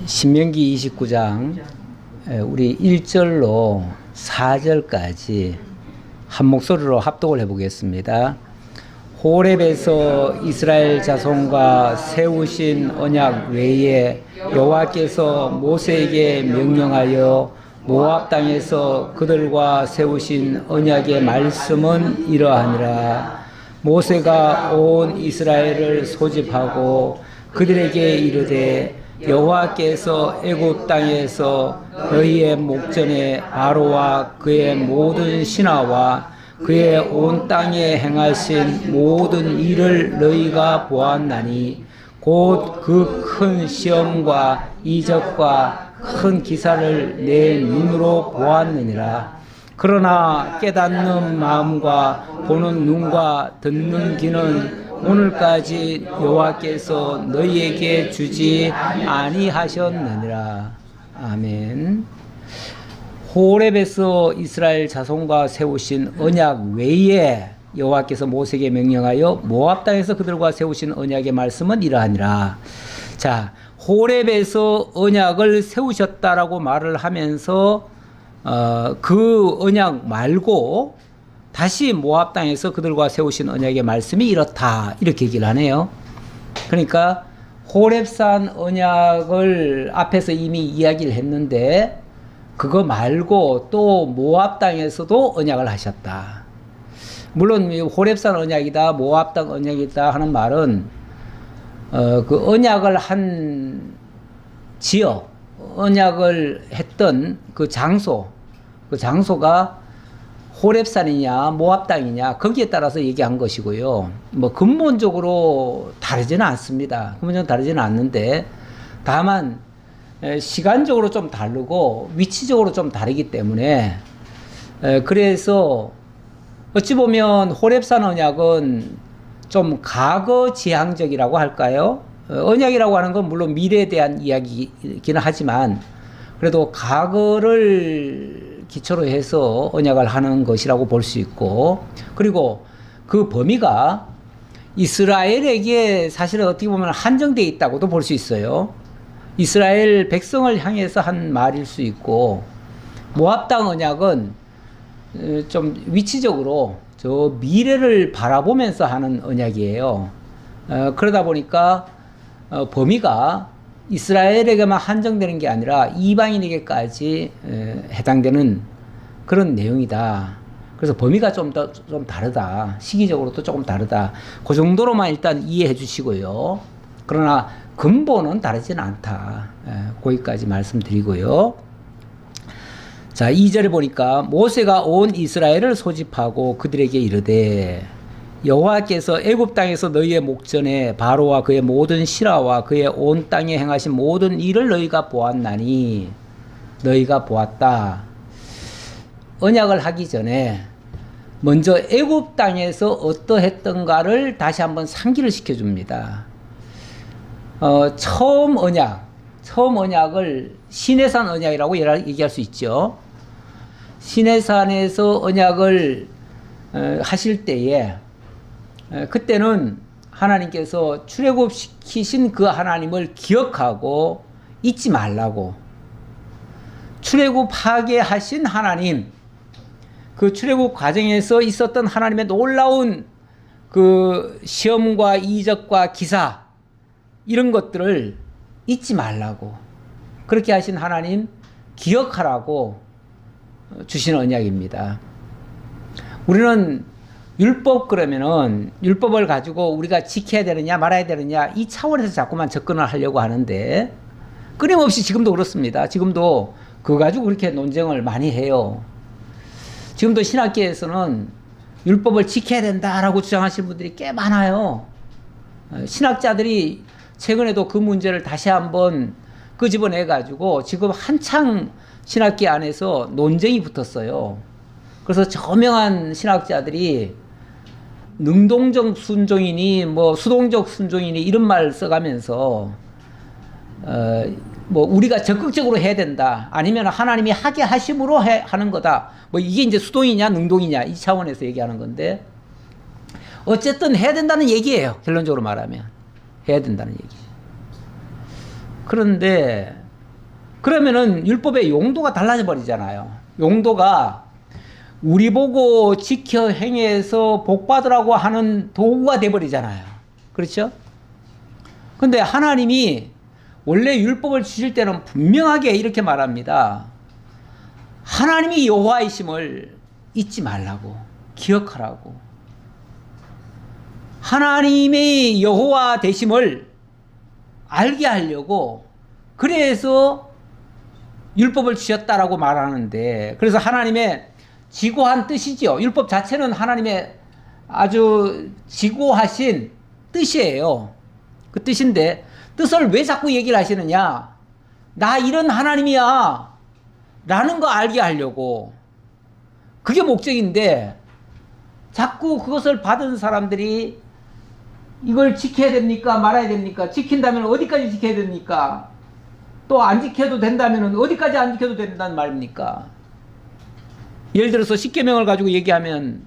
신명기 29장 우리 1절로 4절까지 한 목소리로 합독을 해보겠습니다. 호렙에서 이스라엘 자손과 세우신 언약 외에 여호와께서 모세에게 명령하여 모압 땅에서 그들과 세우신 언약의 말씀은 이러하니라. 모세가 온 이스라엘을 소집하고 그들에게 이르되 여호와께서 애굽 땅에서 너희의 목전에 바로와 그의 모든 신하와 그의 온 땅에 행하신 모든 일을 너희가 보았나니 곧 그 큰 시험과 이적과 큰 기사를 내 눈으로 보았느니라. 그러나 깨닫는 마음과 보는 눈과 듣는 귀는 오늘까지 여호와께서 너희에게 주지 아니하셨느니라. 아멘. 호렙에서 이스라엘 자손과 세우신 언약 외에 여호와께서 모세에게 명령하여 모압 땅에서 그들과 세우신 언약의 말씀은 이러하니라. 자, 호렙에서 언약을 세우셨다라고 말을 하면서 그 언약 말고 다시 모압 땅에서 그들과 세우신 언약의 말씀이 이렇다, 이렇게 얘기를 하네요. 그러니까 호렙산 언약을 앞에서 이미 이야기를 했는데 그거 말고 또 모압 땅에서도 언약을 하셨다. 물론 호렙산 언약이다, 모압 땅 언약이다 하는 말은 그 언약을 한 지역, 언약을 했던 그 장소가 호렙산이냐 모압 땅이냐 거기에 따라서 얘기한 것이고요. 뭐 근본적으로 다르지는 않습니다. 근본적으로 다르지는 않는데 다만 시간적으로 좀 다르고 위치적으로 좀 다르기 때문에 그래서 어찌 보면 호렙산 언약은 좀 과거지향적이라고 할까요? 언약이라고 하는 건 물론 미래에 대한 이야기이기는 하지만 그래도 과거를 기초로 해서 언약을 하는 것이라고 볼 수 있고, 그리고 그 범위가 이스라엘에게 사실은 어떻게 보면 한정되어 있다고도 볼 수 있어요. 이스라엘 백성을 향해서 한 말일 수 있고, 모압 땅 언약은 좀 위치적으로 저 미래를 바라보면서 하는 언약이에요. 그러다 보니까 범위가 이스라엘에게만 한정되는 게 아니라 이방인에게까지 해당되는 그런 내용이다. 그래서 범위가 좀 다르다. 시기적으로도 조금 다르다. 그 정도로만 일단 이해해 주시고요. 그러나 근본은 다르지는 않다. 거기까지 말씀드리고요. 자, 2절에 보니까 모세가 온 이스라엘을 소집하고 그들에게 이르되 여호와께서 애굽 땅에서 너희의 목전에 바로와 그의 모든 신하와 그의 온 땅에 행하신 모든 일을 너희가 보았나니, 너희가 보았다. 언약을 하기 전에 먼저 애굽 땅에서 어떠했던가를 다시 한번 상기를 시켜줍니다. 처음 언약을 시내산 언약이라고 얘기할 수 있죠. 시내산에서 언약을 하실 때에 그때는 하나님께서 출애굽시키신 그 하나님을 기억하고 잊지 말라고, 출애굽하게 하신 하나님, 그 출애굽 과정에서 있었던 하나님의 놀라운 그 시험과 이적과 기사 이런 것들을 잊지 말라고, 그렇게 하신 하나님 기억하라고 주신 언약입니다. 우리는 율법 그러면은 율법을 가지고 우리가 지켜야 되느냐 말아야 되느냐 이 차원에서 자꾸만 접근을 하려고 하는데 끊임없이 지금도 그렇습니다. 지금도 그거 가지고 그렇게 논쟁을 많이 해요. 지금도 신학계에서는 율법을 지켜야 된다라고 주장하시는 분들이 꽤 많아요. 신학자들이 최근에도 그 문제를 다시 한번 끄집어내 가지고 지금 한창 신학계 안에서 논쟁이 붙었어요. 그래서 저명한 신학자들이 능동적 순종이니 뭐 수동적 순종이니 이런 말 써가면서 뭐 우리가 적극적으로 해야 된다, 아니면 하나님이 하게 하심으로 하는 거다, 뭐 이게 이제 수동이냐 능동이냐 이 차원에서 얘기하는 건데 어쨌든 해야 된다는 얘기예요. 결론적으로 말하면 해야 된다는 얘기. 그런데 그러면은 율법의 용도가 달라져 버리잖아요. 용도가 우리 보고 지켜 행해서 복 받으라고 하는 도구가 돼 버리잖아요. 그렇죠? 근데 하나님이 원래 율법을 주실 때는 분명하게 이렇게 말합니다. 하나님이 여호와이심을 잊지 말라고, 기억하라고. 하나님의 여호와 되심을 알게 하려고 그래서 율법을 주셨다라고 말하는데, 그래서 하나님의 지고한 뜻이죠. 율법 자체는 하나님의 아주 지고하신 뜻이에요. 그 뜻인데 뜻을 왜 자꾸 얘기를 하시느냐? 나 이런 하나님이야 라는 거 알게 하려고. 그게 목적인데 자꾸 그것을 받은 사람들이 이걸 지켜야 됩니까? 말아야 됩니까? 지킨다면 어디까지 지켜야 됩니까? 또 안 지켜도 된다면 어디까지 안 지켜도 된다는 말입니까? 예를 들어서 십계명을 가지고 얘기하면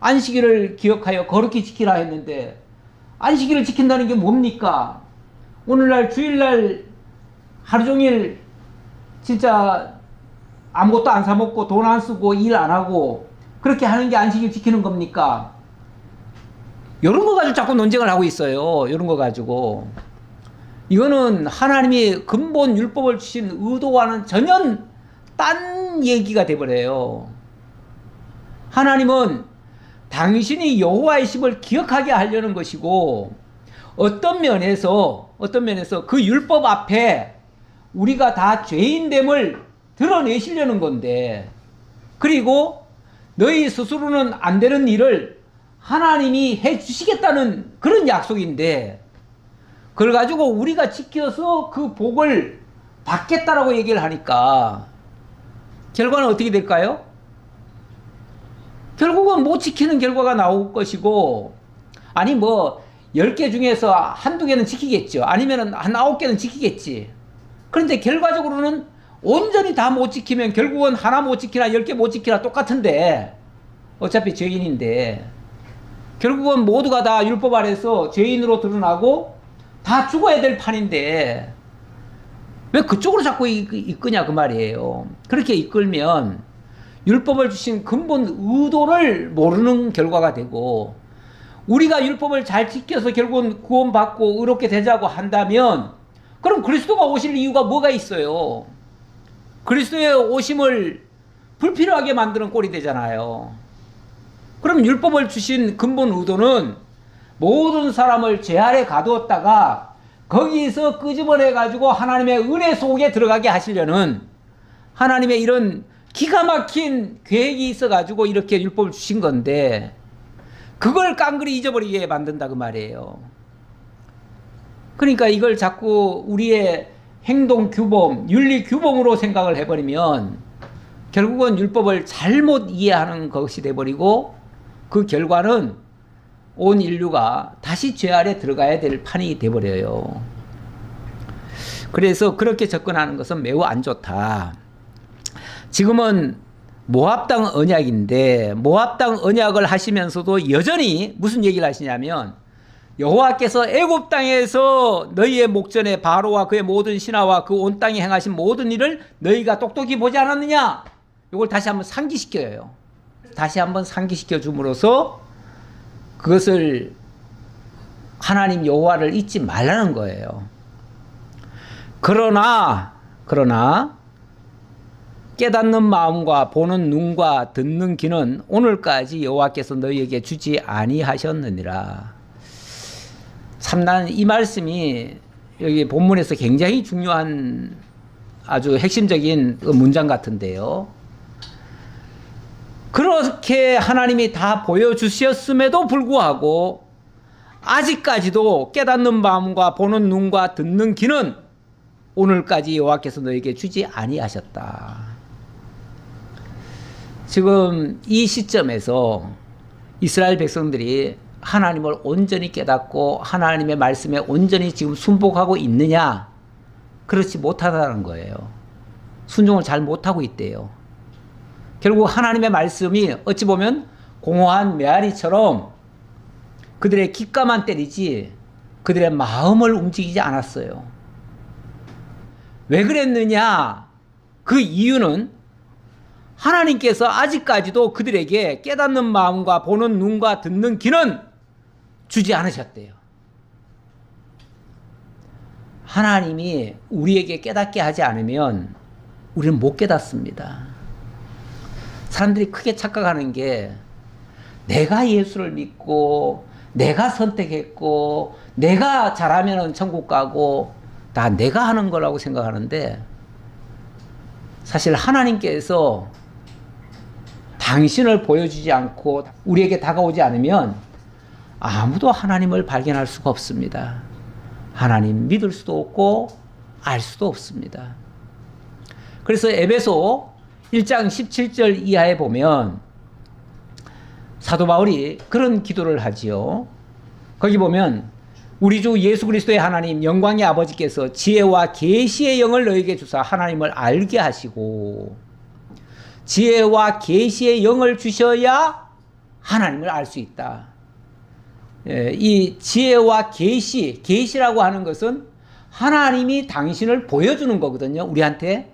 안식일을 기억하여 거룩히 지키라 했는데 안식일을 지킨다는 게 뭡니까? 오늘날 주일날 하루 종일 진짜 아무것도 안 사 먹고 돈 안 쓰고 일 안 하고 그렇게 하는 게 안식일 지키는 겁니까? 이런 거 가지고 자꾸 논쟁을 하고 있어요. 이런 거 가지고. 이거는 하나님이 근본 율법을 주신 의도와는 전혀 딴 얘기가 돼버려요. 하나님은 당신이 여호와이심을 기억하게 하려는 것이고, 어떤 면에서 그 율법 앞에 우리가 다 죄인됨을 드러내시려는 건데, 그리고 너희 스스로는 안 되는 일을 하나님이 해 주시겠다는 그런 약속인데, 그걸 가지고 우리가 지켜서 그 복을 받겠다라고 얘기를 하니까 결과는 어떻게 될까요? 결국은 못 지키는 결과가 나올 것이고, 아니 뭐 10개 중에서 한두 개는 지키겠죠. 아니면 한 9개는 지키겠지. 그런데 결과적으로는 온전히 다 못 지키면 결국은 하나 못 지키나 10개 못 지키나 똑같은데, 어차피 죄인인데 결국은 모두가 다 율법 아래서 죄인으로 드러나고 다 죽어야 될 판인데 왜 그쪽으로 자꾸 이끄냐 그 말이에요. 그렇게 이끌면 율법을 주신 근본 의도를 모르는 결과가 되고, 우리가 율법을 잘 지켜서 결국은 구원받고 의롭게 되자고 한다면 그럼 그리스도가 오실 이유가 뭐가 있어요? 그리스도의 오심을 불필요하게 만드는 꼴이 되잖아요. 그럼 율법을 주신 근본 의도는 모든 사람을 죄 아래 가두었다가 거기서 끄집어내 가지고 하나님의 은혜 속에 들어가게 하시려는 하나님의 이런 기가 막힌 계획이 있어 가지고 이렇게 율법을 주신 건데, 그걸 깡그리 잊어버리게 만든다 그 말이에요. 그러니까 이걸 자꾸 우리의 행동 규범, 윤리 규범으로 생각을 해버리면 결국은 율법을 잘못 이해하는 것이 돼버리고, 그 결과는 온 인류가 다시 죄 아래 들어가야 될 판이 돼버려요. 그래서 그렇게 접근하는 것은 매우 안 좋다. 지금은 모압 땅 언약인데, 모압 땅 언약을 하시면서도 여전히 무슨 얘기를 하시냐면, 여호와께서 애굽 땅에서 너희의 목전에 바로와 그의 모든 신하와 그 온 땅에 행하신 모든 일을 너희가 똑똑히 보지 않았느냐? 이걸 다시 한번 상기시켜요. 다시 한번 상기시켜 줌으로써 그것을 하나님 여호와를 잊지 말라는 거예요. 그러나 깨닫는 마음과 보는 눈과 듣는 귀는 오늘까지 여호와께서 너희에게 주지 아니하셨느니라. 참 나는 이 말씀이 여기 본문에서 굉장히 중요한 아주 핵심적인 문장 같은데요. 그렇게 하나님이 다 보여주셨음에도 불구하고 아직까지도 깨닫는 마음과 보는 눈과 듣는 귀는 오늘까지 여호와께서 너에게 주지 아니하셨다. 지금 이 시점에서 이스라엘 백성들이 하나님을 온전히 깨닫고 하나님의 말씀에 온전히 지금 순복하고 있느냐? 그렇지 못하다는 거예요. 순종을 잘 못하고 있대요. 결국 하나님의 말씀이 어찌 보면 공허한 메아리처럼 그들의 귓가만 때리지 그들의 마음을 움직이지 않았어요. 왜 그랬느냐? 그 이유는 하나님께서 아직까지도 그들에게 깨닫는 마음과 보는 눈과 듣는 귀는 주지 않으셨대요. 하나님이 우리에게 깨닫게 하지 않으면 우리는 못 깨닫습니다. 사람들이 크게 착각하는 게 내가 예수를 믿고 내가 선택했고 내가 잘하면 천국 가고 다 내가 하는 거라고 생각하는데, 사실 하나님께서 당신을 보여주지 않고 우리에게 다가오지 않으면 아무도 하나님을 발견할 수가 없습니다. 하나님 믿을 수도 없고 알 수도 없습니다. 그래서 에베소 1장 17절 이하에 보면 사도 바울이 그런 기도를 하지요. 거기 보면 우리 주 예수 그리스도의 하나님 영광의 아버지께서 지혜와 계시의 영을 너에게 주사 하나님을 알게 하시고, 지혜와 계시의 영을 주셔야 하나님을 알 수 있다. 이 지혜와 계시라고 하는 것은 하나님이 당신을 보여주는 거거든요. 우리한테.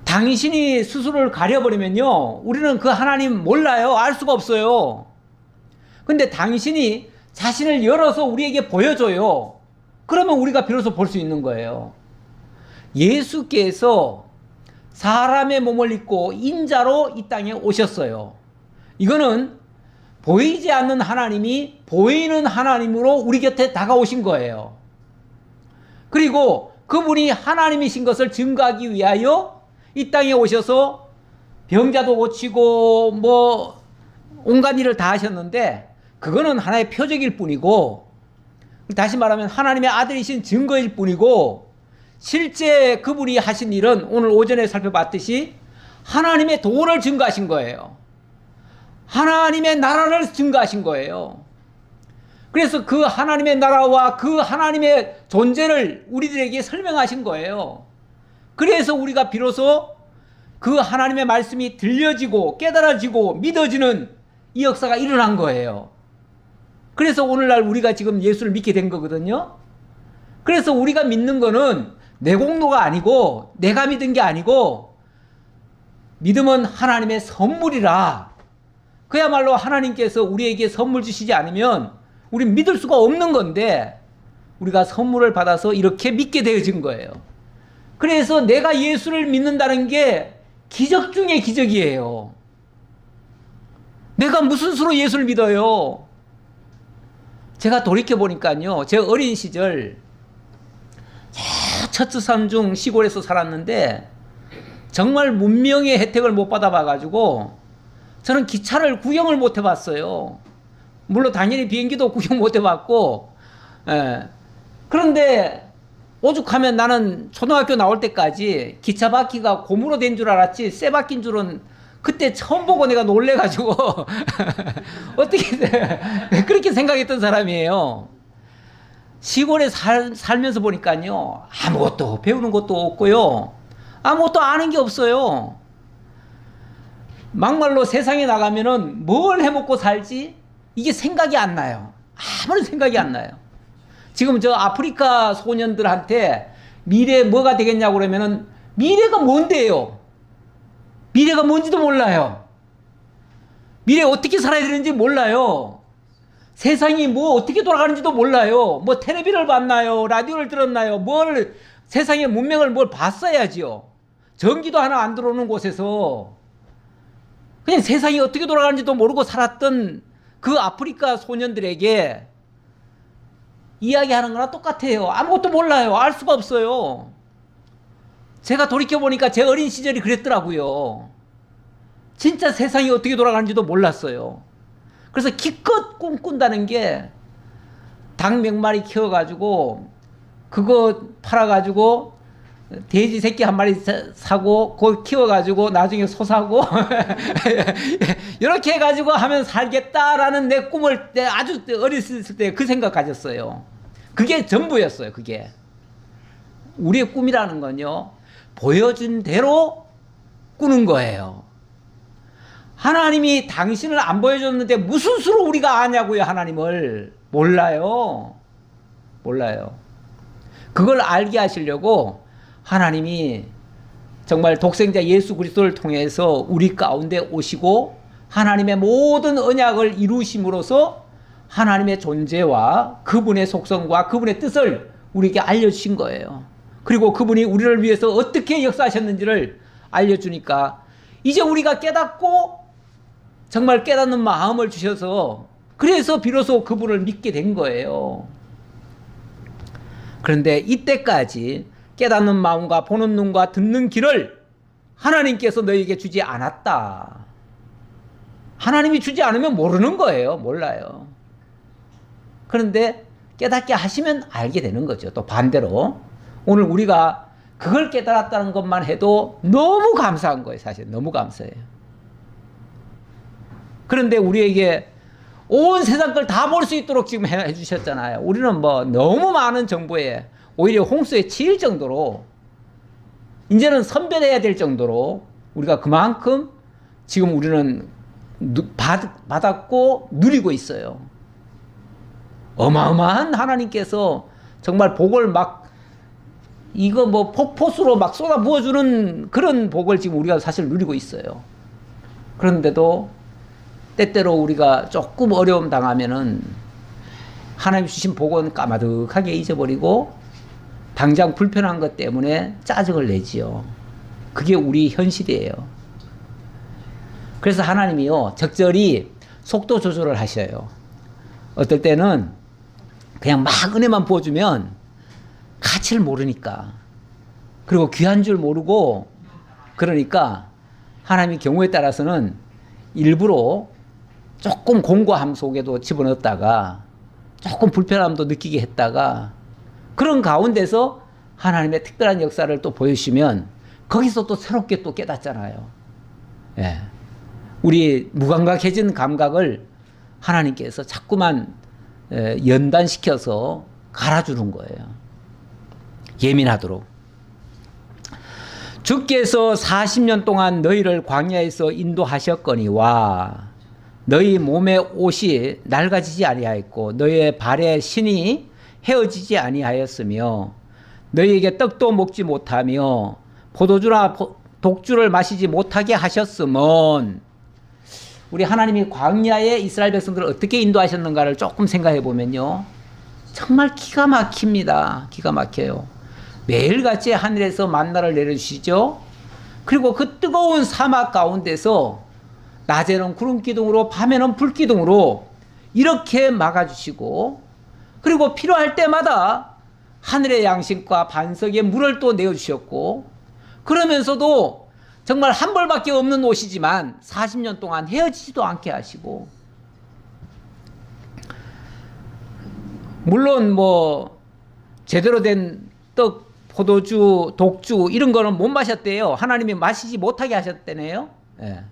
당신이 스스로를 가려버리면요, 우리는 그 하나님 몰라요. 알 수가 없어요. 근데 당신이 자신을 열어서 우리에게 보여줘요. 그러면 우리가 비로소 볼 수 있는 거예요. 예수께서 사람의 몸을 입고 인자로 이 땅에 오셨어요. 이거는 보이지 않는 하나님이 보이는 하나님으로 우리 곁에 다가오신 거예요. 그리고 그분이 하나님이신 것을 증거하기 위하여 이 땅에 오셔서 병자도 고치고 뭐 온갖 일을 다 하셨는데, 그거는 하나의 표적일 뿐이고, 다시 말하면 하나님의 아들이신 증거일 뿐이고, 실제 그분이 하신 일은 오늘 오전에 살펴봤듯이 하나님의 도를 증거하신 거예요. 하나님의 나라를 증거하신 거예요. 그래서 그 하나님의 나라와 그 하나님의 존재를 우리들에게 설명하신 거예요. 그래서 우리가 비로소 그 하나님의 말씀이 들려지고 깨달아지고 믿어지는 이 역사가 일어난 거예요. 그래서 오늘날 우리가 지금 예수를 믿게 된 거거든요. 그래서 우리가 믿는 거는 내 공로가 아니고 내가 믿은 게 아니고, 믿음은 하나님의 선물이라. 그야말로 하나님께서 우리에게 선물 주시지 않으면 우린 믿을 수가 없는 건데, 우리가 선물을 받아서 이렇게 믿게 되어진 거예요. 그래서 내가 예수를 믿는다는 게 기적 중에 기적이에요. 내가 무슨 수로 예수를 믿어요? 제가 돌이켜보니까요, 제 어린 시절 처처삼중 시골에서 살았는데 정말 문명의 혜택을 못 받아봐가지고 저는 기차를 구경을 못 해봤어요. 물론 당연히 비행기도 구경 못 해봤고, 그런데 오죽하면 나는 초등학교 나올 때까지 기차 바퀴가 고무로 된 줄 알았지 쇠 바퀴인 줄은 그때 처음 보고 내가 놀래가지고 어떻게 그렇게 생각했던 사람이에요. 시골에 살면서 보니까요, 아무것도 배우는 것도 없고요, 아무것도 아는 게 없어요. 막말로 세상에 나가면은 뭘 해먹고 살지 이게 생각이 안 나요. 아무런 생각이 안 나요. 지금 저 아프리카 소년들한테 미래 뭐가 되겠냐고 그러면은 미래가 뭔데요? 미래가 뭔지도 몰라요. 미래 어떻게 살아야 되는지 몰라요. 세상이 뭐 어떻게 돌아가는지도 몰라요. 뭐 텔레비를 봤나요? 라디오를 들었나요? 뭘 세상의 문명을 뭘 봤어야지요. 전기도 하나 안 들어오는 곳에서 그냥 세상이 어떻게 돌아가는지도 모르고 살았던 그 아프리카 소년들에게 이야기하는 거랑 똑같아요. 아무것도 몰라요. 알 수가 없어요. 제가 돌이켜보니까 제 어린 시절이 그랬더라고요. 진짜 세상이 어떻게 돌아가는지도 몰랐어요. 그래서 기껏 꿈꾼다는 게 닭 몇 마리 키워가지고 그거 팔아가지고 돼지 새끼 한 마리 사고 그거 키워가지고 나중에 소 사고 이렇게 해가지고 하면 살겠다라는 내 꿈을 아주 어렸을 때 그 생각 가졌어요. 그게 전부였어요. 그게 우리의 꿈이라는 건요, 보여준 대로 꾸는 거예요. 하나님이 당신을 안 보여줬는데 무슨 수로 우리가 아냐고요. 하나님을 몰라요. 몰라요. 그걸 알게 하시려고 하나님이 정말 독생자 예수 그리스도를 통해서 우리 가운데 오시고 하나님의 모든 언약을 이루심으로써 하나님의 존재와 그분의 속성과 그분의 뜻을 우리에게 알려주신 거예요. 그리고 그분이 우리를 위해서 어떻게 역사하셨는지를 알려주니까 이제 우리가 깨닫고 정말 깨닫는 마음을 주셔서 그래서 비로소 그분을 믿게 된 거예요. 그런데 이때까지 깨닫는 마음과 보는 눈과 듣는 귀를 하나님께서 너희에게 주지 않았다. 하나님이 주지 않으면 모르는 거예요. 몰라요. 그런데 깨닫게 하시면 알게 되는 거죠. 또 반대로 오늘 우리가 그걸 깨달았다는 것만 해도 너무 감사한 거예요. 사실 너무 감사해요. 그런데 우리에게 온 세상 걸 다 볼 수 있도록 지금 해주셨잖아요. 우리는 뭐 너무 많은 정보에 오히려 홍수에 치일 정도로 이제는 선별해야 될 정도로 우리가 그만큼 지금 우리는 받았고 누리고 있어요. 어마어마한 하나님께서 정말 복을 막 이거 뭐 폭포수로 막 쏟아 부어주는 그런 복을 지금 우리가 사실 누리고 있어요. 그런데도 때때로 우리가 조금 어려움 당하면은 하나님 주신 복은 까마득하게 잊어버리고 당장 불편한 것 때문에 짜증을 내지요. 그게 우리 현실이에요. 그래서 하나님이요 적절히 속도 조절을 하셔요. 어떨 때는 그냥 막 은혜만 부어주면 가치를 모르니까 그리고 귀한 줄 모르고 그러니까 하나님이 경우에 따라서는 일부러 조금 공고함 속에도 집어넣었다가 조금 불편함도 느끼게 했다가 그런 가운데서 하나님의 특별한 역사를 또 보여주시면 거기서 또 새롭게 또 깨닫잖아요. 예. 우리 무감각해진 감각을 하나님께서 자꾸만 연단시켜서 갈아주는 거예요. 예민하도록. 주께서 40년 동안 너희를 광야에서 인도하셨거니와 너희 몸의 옷이 낡아지지 아니하였고 너희의 발의 신이 헤어지지 아니하였으며 너희에게 떡도 먹지 못하며 포도주나 독주를 마시지 못하게 하셨음은 우리 하나님이 광야에 이스라엘 백성들을 어떻게 인도하셨는가를 조금 생각해 보면요 정말 기가 막힙니다. 기가 막혀요. 매일같이 하늘에서 만나를 내려주시죠. 그리고 그 뜨거운 사막 가운데서 낮에는 구름 기둥으로 밤에는 불 기둥으로 이렇게 막아주시고 그리고 필요할 때마다 하늘의 양식과 반석의 물을 또 내어주셨고 그러면서도 정말 한 벌밖에 없는 옷이지만 40년 동안 헤어지지도 않게 하시고 물론 뭐 제대로 된 떡, 포도주, 독주 이런 거는 못 마셨대요. 하나님이 마시지 못하게 하셨대네요. 예.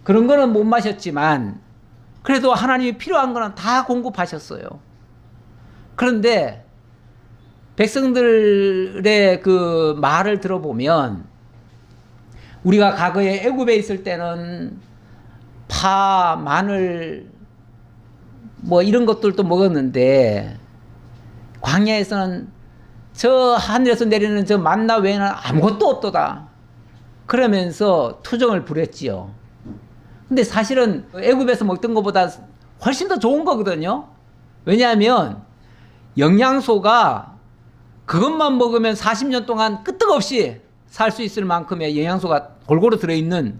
그런 거는 못 마셨지만 그래도 하나님이 필요한 거는 다 공급하셨어요. 그런데 백성들의 그 말을 들어보면 우리가 과거에 애굽에 있을 때는 파, 마늘 뭐 이런 것들도 먹었는데 광야에서는 저 하늘에서 내리는 저 만나 외에는 아무것도 없도다. 그러면서 투정을 부렸지요. 근데 사실은 애굽에서 먹던 것보다 훨씬 더 좋은 거거든요. 왜냐하면 영양소가 그것만 먹으면 40년 동안 끄떡없이 살 수 있을 만큼의 영양소가 골고루 들어있는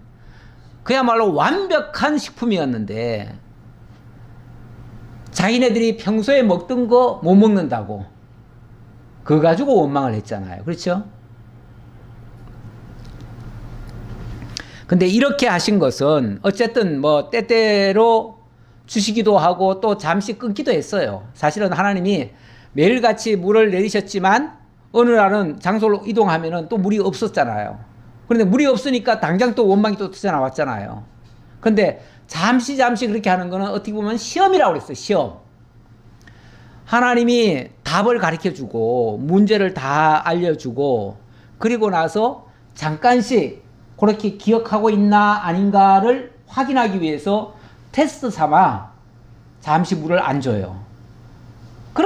그야말로 완벽한 식품이었는데 자기네들이 평소에 먹던 거 못 먹는다고 그거 가지고 원망을 했잖아요. 그렇죠? 근데 이렇게 하신 것은 어쨌든 뭐 때때로 주시기도 하고 또 잠시 끊기도 했어요. 사실은 하나님이 매일같이 물을 내리셨지만 어느 날은 장소로 이동하면은 또 물이 없었잖아요. 그런데 물이 없으니까 당장 또 원망이 또 터져나왔잖아요. 근데 잠시 그렇게 하는 거는 어떻게 보면 시험이라고 그랬어요. 시험. 하나님이 답을 가르쳐주고 문제를 다 알려주고 그리고 나서 잠깐씩 그렇게 기억하고 있나 아닌가를 확인하기 위해서 테스트 삼아 잠시 물을 안 줘요.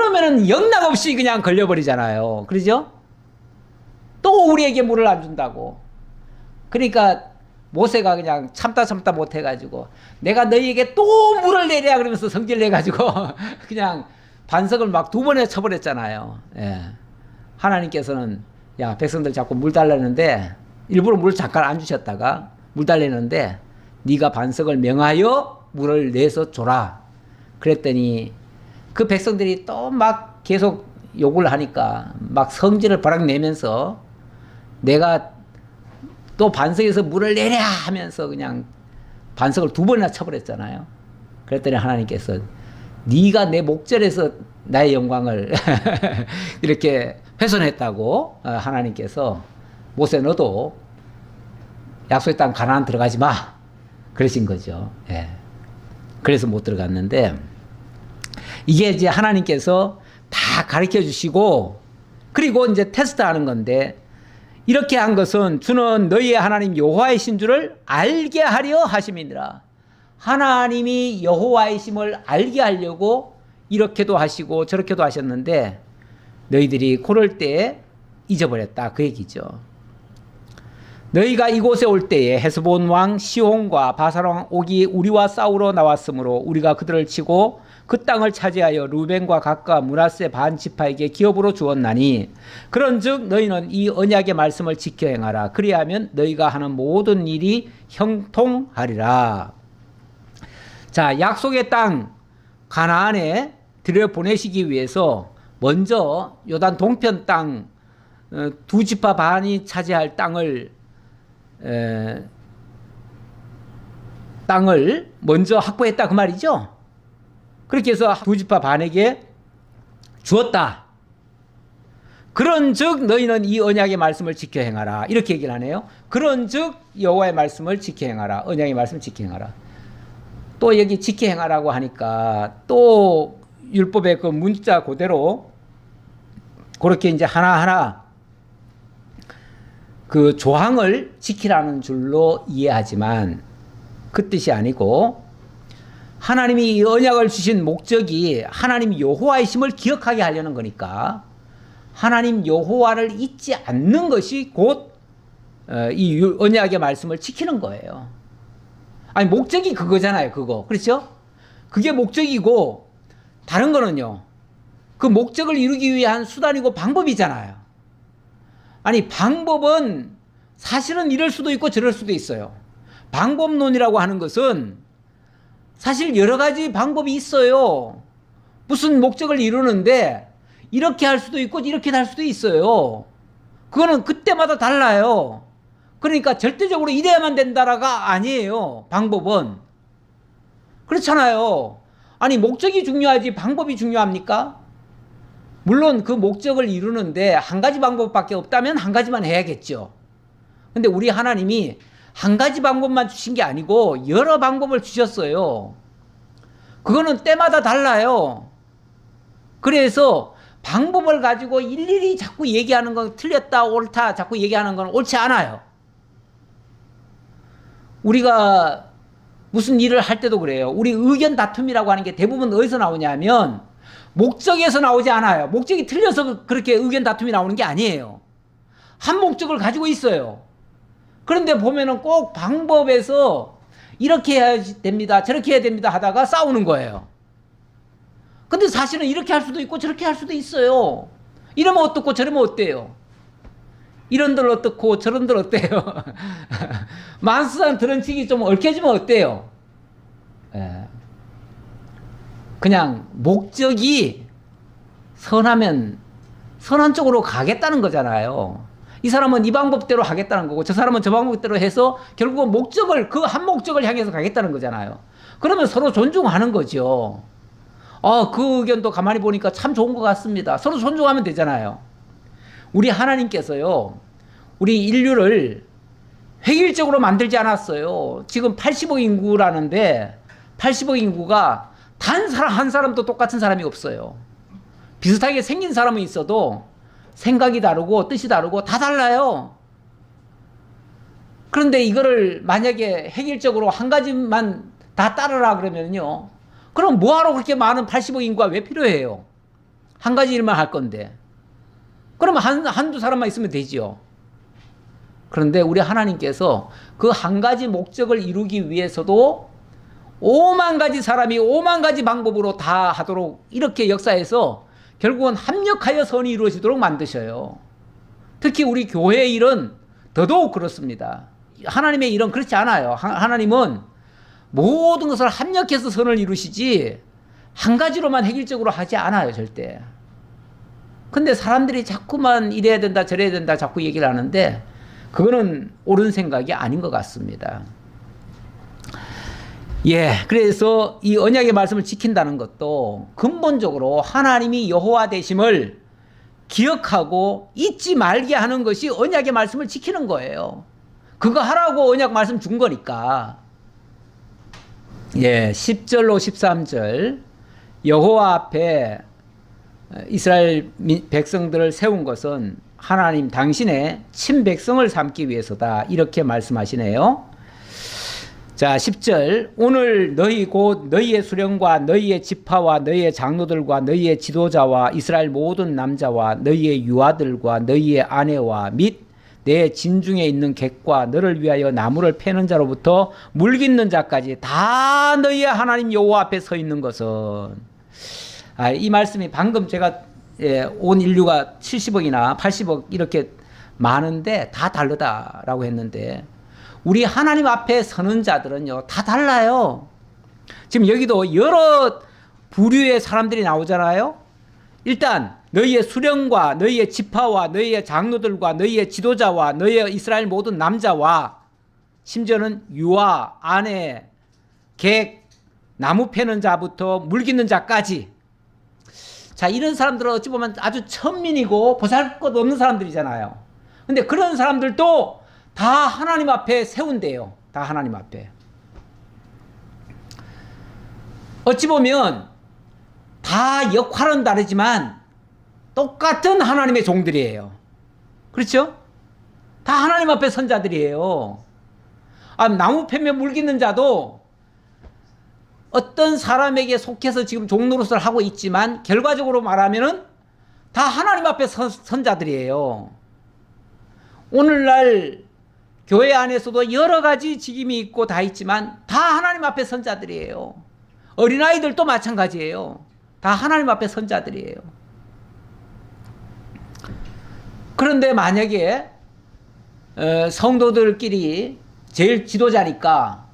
그러면은 영락없이 그냥 걸려버리잖아요. 그러죠? 또 우리에게 물을 안 준다고. 그러니까 모세가 그냥 참다 못해가지고 내가 너희에게 또 물을 내랴 그러면서 성질 내가지고 그냥 반석을 막 2번에 쳐버렸잖아요. 예. 하나님께서는 야, 백성들 자꾸 물 달라는데 일부러 물 잠깐 안 주셨다가 물 달래는데 네가 반석을 명하여 물을 내서 줘라. 그랬더니 그 백성들이 또 막 계속 욕을 하니까 막 성질을 버럭 내면서 내가 또 반석에서 물을 내랴 하면서 그냥 반석을 2번이나 쳐버렸잖아요. 그랬더니 하나님께서 네가 내 목전에서 나의 영광을 이렇게 훼손했다고 하나님께서 모세 너도 약속의 땅 가나안 들어가지 마 그러신 거죠. 예. 그래서 못 들어갔는데 이게 이제 하나님께서 다 가르쳐 주시고 그리고 이제 테스트하는 건데 이렇게 한 것은 주는 너희의 하나님 여호와이신 줄을 알게 하려 하심이니라. 하나님이 여호와이심을 알게 하려고 이렇게도 하시고 저렇게도 하셨는데 너희들이 그럴 때 잊어버렸다 그 얘기죠. 너희가 이곳에 올 때에 헤스본 왕 시온과 바산 왕 옥이 우리와 싸우러 나왔으므로 우리가 그들을 치고 그 땅을 차지하여 루벤과 갓과 므낫세 반 지파에게 기업으로 주었나니 그런즉 너희는 이 언약의 말씀을 지켜 행하라. 그리하면 너희가 하는 모든 일이 형통하리라. 자, 약속의 땅 가나안에 들여보내시기 위해서 먼저 요단 동편 땅 2지파 반이 차지할 땅을 먼저 확보했다 그 말이죠. 그렇게 해서 2지파 반에게 주었다. 그런즉 너희는 이 언약의 말씀을 지켜 행하라. 이렇게 얘기를 하네요. 그런즉 여호와의 말씀을 지켜 행하라. 언약의 말씀을 지켜 행하라. 또 여기 지켜 행하라고 하니까 또 율법의 그 문자 그대로 그렇게 이제 하나하나 그 조항을 지키라는 줄로 이해하지만 그 뜻이 아니고 하나님이 이 언약을 주신 목적이 하나님 여호와이심을 기억하게 하려는 거니까 하나님 여호와를 잊지 않는 것이 곧 이 언약의 말씀을 지키는 거예요. 아니 목적이 그거잖아요. 그거 그렇죠? 그게 목적이고 다른 거는요. 그 목적을 이루기 위한 수단이고 방법이잖아요. 아니 방법은 사실은 이럴 수도 있고 저럴 수도 있어요. 방법론이라고 하는 것은 사실 여러 가지 방법이 있어요. 무슨 목적을 이루는데 이렇게 할 수도 있고 이렇게 할 수도 있어요. 그거는 그때마다 달라요. 그러니까 절대적으로 이래야만 된다라가 아니에요. 방법은. 그렇잖아요. 아니 목적이 중요하지 방법이 중요합니까? 물론 그 목적을 이루는데 한 가지 방법밖에 없다면 한 가지만 해야겠죠. 근데 우리 하나님이 한 가지 방법만 주신 게 아니고 여러 방법을 주셨어요. 그거는 때마다 달라요. 그래서 방법을 가지고 일일이 자꾸 얘기하는 건 틀렸다 옳다 자꾸 얘기하는 건 옳지 않아요. 우리가 무슨 일을 할 때도 그래요. 우리 의견 다툼이라고 하는 게 대부분 어디서 나오냐면 목적에서 나오지 않아요. 목적이 틀려서 그렇게 의견 다툼이 나오는 게 아니에요. 한 목적을 가지고 있어요. 그런데 보면은 꼭 방법에서 이렇게 해야 됩니다. 저렇게 해야 됩니다 하다가 싸우는 거예요. 근데 사실은 이렇게 할 수도 있고 저렇게 할 수도 있어요. 이러면 어떻고 저러면 어때요? 이런들 어떻고 저런들 어때요? 만수산 드런치기 좀 얽혀지면 어때요? 예. 그냥 목적이 선하면 선한 쪽으로 가겠다는 거잖아요. 이 사람은 이 방법대로 하겠다는 거고 저 사람은 저 방법대로 해서 결국은 목적을 그 한 목적을 향해서 가겠다는 거잖아요. 그러면 서로 존중하는 거죠. 그 의견도 가만히 보니까 참 좋은 것 같습니다. 서로 존중하면 되잖아요. 우리 하나님께서요, 우리 인류를 획일적으로 만들지 않았어요. 지금 80억 인구라는데 80억 인구가 단 한 사람도 똑같은 사람이 없어요. 비슷하게 생긴 사람은 있어도 생각이 다르고 뜻이 다르고 다 달라요. 그런데 이거를 만약에 획일적으로 한 가지만 다 따르라 그러면요. 그럼 뭐하러 그렇게 많은 80억 인구가 왜 필요해요? 한 가지 일만 할 건데. 그러면 한두 사람만 있으면 되지요. 그런데 우리 하나님께서 그 한 가지 목적을 이루기 위해서도 5만 가지 사람이 5만 가지 방법으로 다 하도록 이렇게 역사해서 결국은 합력하여 선이 이루어지도록 만드셔요. 특히 우리 교회의 일은 더더욱 그렇습니다. 하나님의 일은 그렇지 않아요. 하나님은 모든 것을 합력해서 선을 이루시지 한 가지로만 획일적으로 하지 않아요, 절대. 근데 사람들이 자꾸만 이래야 된다 저래야 된다 자꾸 얘기를 하는데 그거는 옳은 생각이 아닌 것 같습니다. 예, 그래서 이 언약의 말씀을 지킨다는 것도 근본적으로 하나님이 여호와 되심을 기억하고 잊지 말게 하는 것이 언약의 말씀을 지키는 거예요. 그거 하라고 언약 말씀 준 거니까. 예, 10절로 13절 여호와 앞에 이스라엘 백성들을 세운 것은 하나님 당신의 친백성을 삼기 위해서다. 이렇게 말씀하시네요. 자, 10절 오늘 너희 곧 너희의 수령과 너희의 지파와 너희의 장로들과 너희의 지도자와 이스라엘 모든 남자와 너희의 유아들과 너희의 아내와 및 내 진중에 있는 객과 너를 위하여 나무를 패는 자로부터 물 깃는 자까지 다 너희의 하나님 여호와 앞에 서 있는 것은 이 말씀이 방금 제가 온 인류가 70억이나 80억 이렇게 많은데 다 다르다라고 했는데 우리 하나님 앞에 서는 자들은요 다 달라요. 지금 여기도 여러 부류의 사람들이 나오잖아요. 일단 너희의 수령과 너희의 지파와 너희의 장로들과 너희의 지도자와 너희의 이스라엘 모든 남자와 심지어는 유아, 아내, 객, 나무 패는 자부터 물 깃는 자까지. 자, 이런 사람들은 어찌 보면 아주 천민이고 보잘것없는 사람들이잖아요. 근데 그런 사람들도 다 하나님 앞에 세운대요. 다 하나님 앞에. 어찌 보면 다 역할은 다르지만 똑같은 하나님의 종들이에요. 그렇죠? 다 하나님 앞에 선 자들이에요. 나무 패면 물 깃는 자도 어떤 사람에게 속해서 지금 종노릇을 하고 있지만 결과적으로 말하면은 다 하나님 앞에 선 자들이에요. 오늘날 교회 안에서도 여러 가지 직임이 있고 다 있지만 다 하나님 앞에 선 자들이에요. 어린아이들도 마찬가지예요. 다 하나님 앞에 선 자들이에요. 그런데 만약에 성도들끼리 제일 지도자니까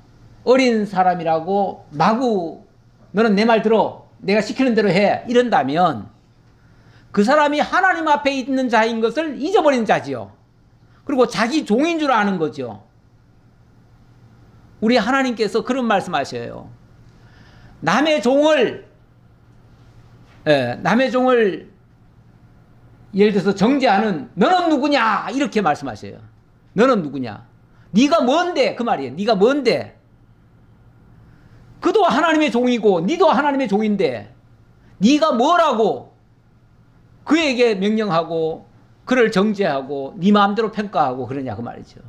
어린 사람이라고 마구 너는 내 말 들어 내가 시키는 대로 해 이런다면 그 사람이 하나님 앞에 있는 자인 것을 잊어버린 자지요. 그리고 자기 종인 줄 아는 거죠. 우리 하나님께서 그런 말씀하셔요. 남의 종을 예를 들어서 정죄하는 너는 누구냐 이렇게 말씀하셔요. 너는 누구냐? 네가 뭔데? 그 말이에요. 네가 뭔데? 그도 하나님의 종이고 니도 하나님의 종인데 네가 뭐라고 그에게 명령하고 그를 정죄하고 네 마음대로 평가하고 그러냐 그 말이죠.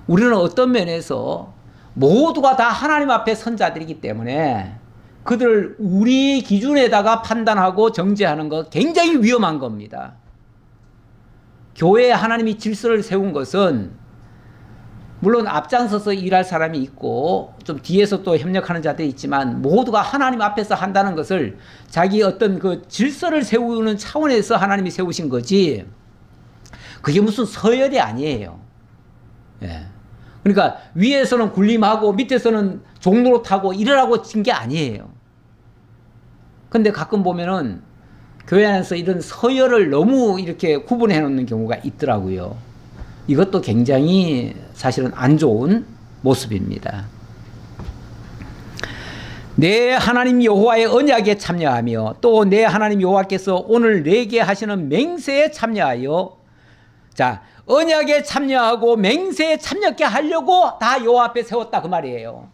우리는 어떤 면에서 모두가 다 하나님 앞에 선 자들이기 때문에 그들을 우리 기준에다가 판단하고 정죄하는 것 굉장히 위험한 겁니다. 교회에 하나님이 질서를 세운 것은 물론 앞장서서 일할 사람이 있고 좀 뒤에서 또 협력하는 자들이 있지만 모두가 하나님 앞에서 한다는 것을 자기 어떤 그 질서를 세우는 차원에서 하나님이 세우신 거지 그게 무슨 서열이 아니에요. 예. 그러니까 위에서는 군림하고 밑에서는 종노릇하고 이러라고 진 게 아니에요. 근데 가끔 보면은 교회 안에서 이런 서열을 너무 이렇게 구분해 놓는 경우가 있더라고요. 이것도 굉장히 사실은 안 좋은 모습입니다. 내 하나님 여호와의 언약에 참여하며 또 내 하나님 여호와께서 오늘 내게 하시는 맹세에 참여하여 자 언약에 참여하고 맹세에 참여케 하려고 다 여호와 앞에 세웠다 그 말이에요.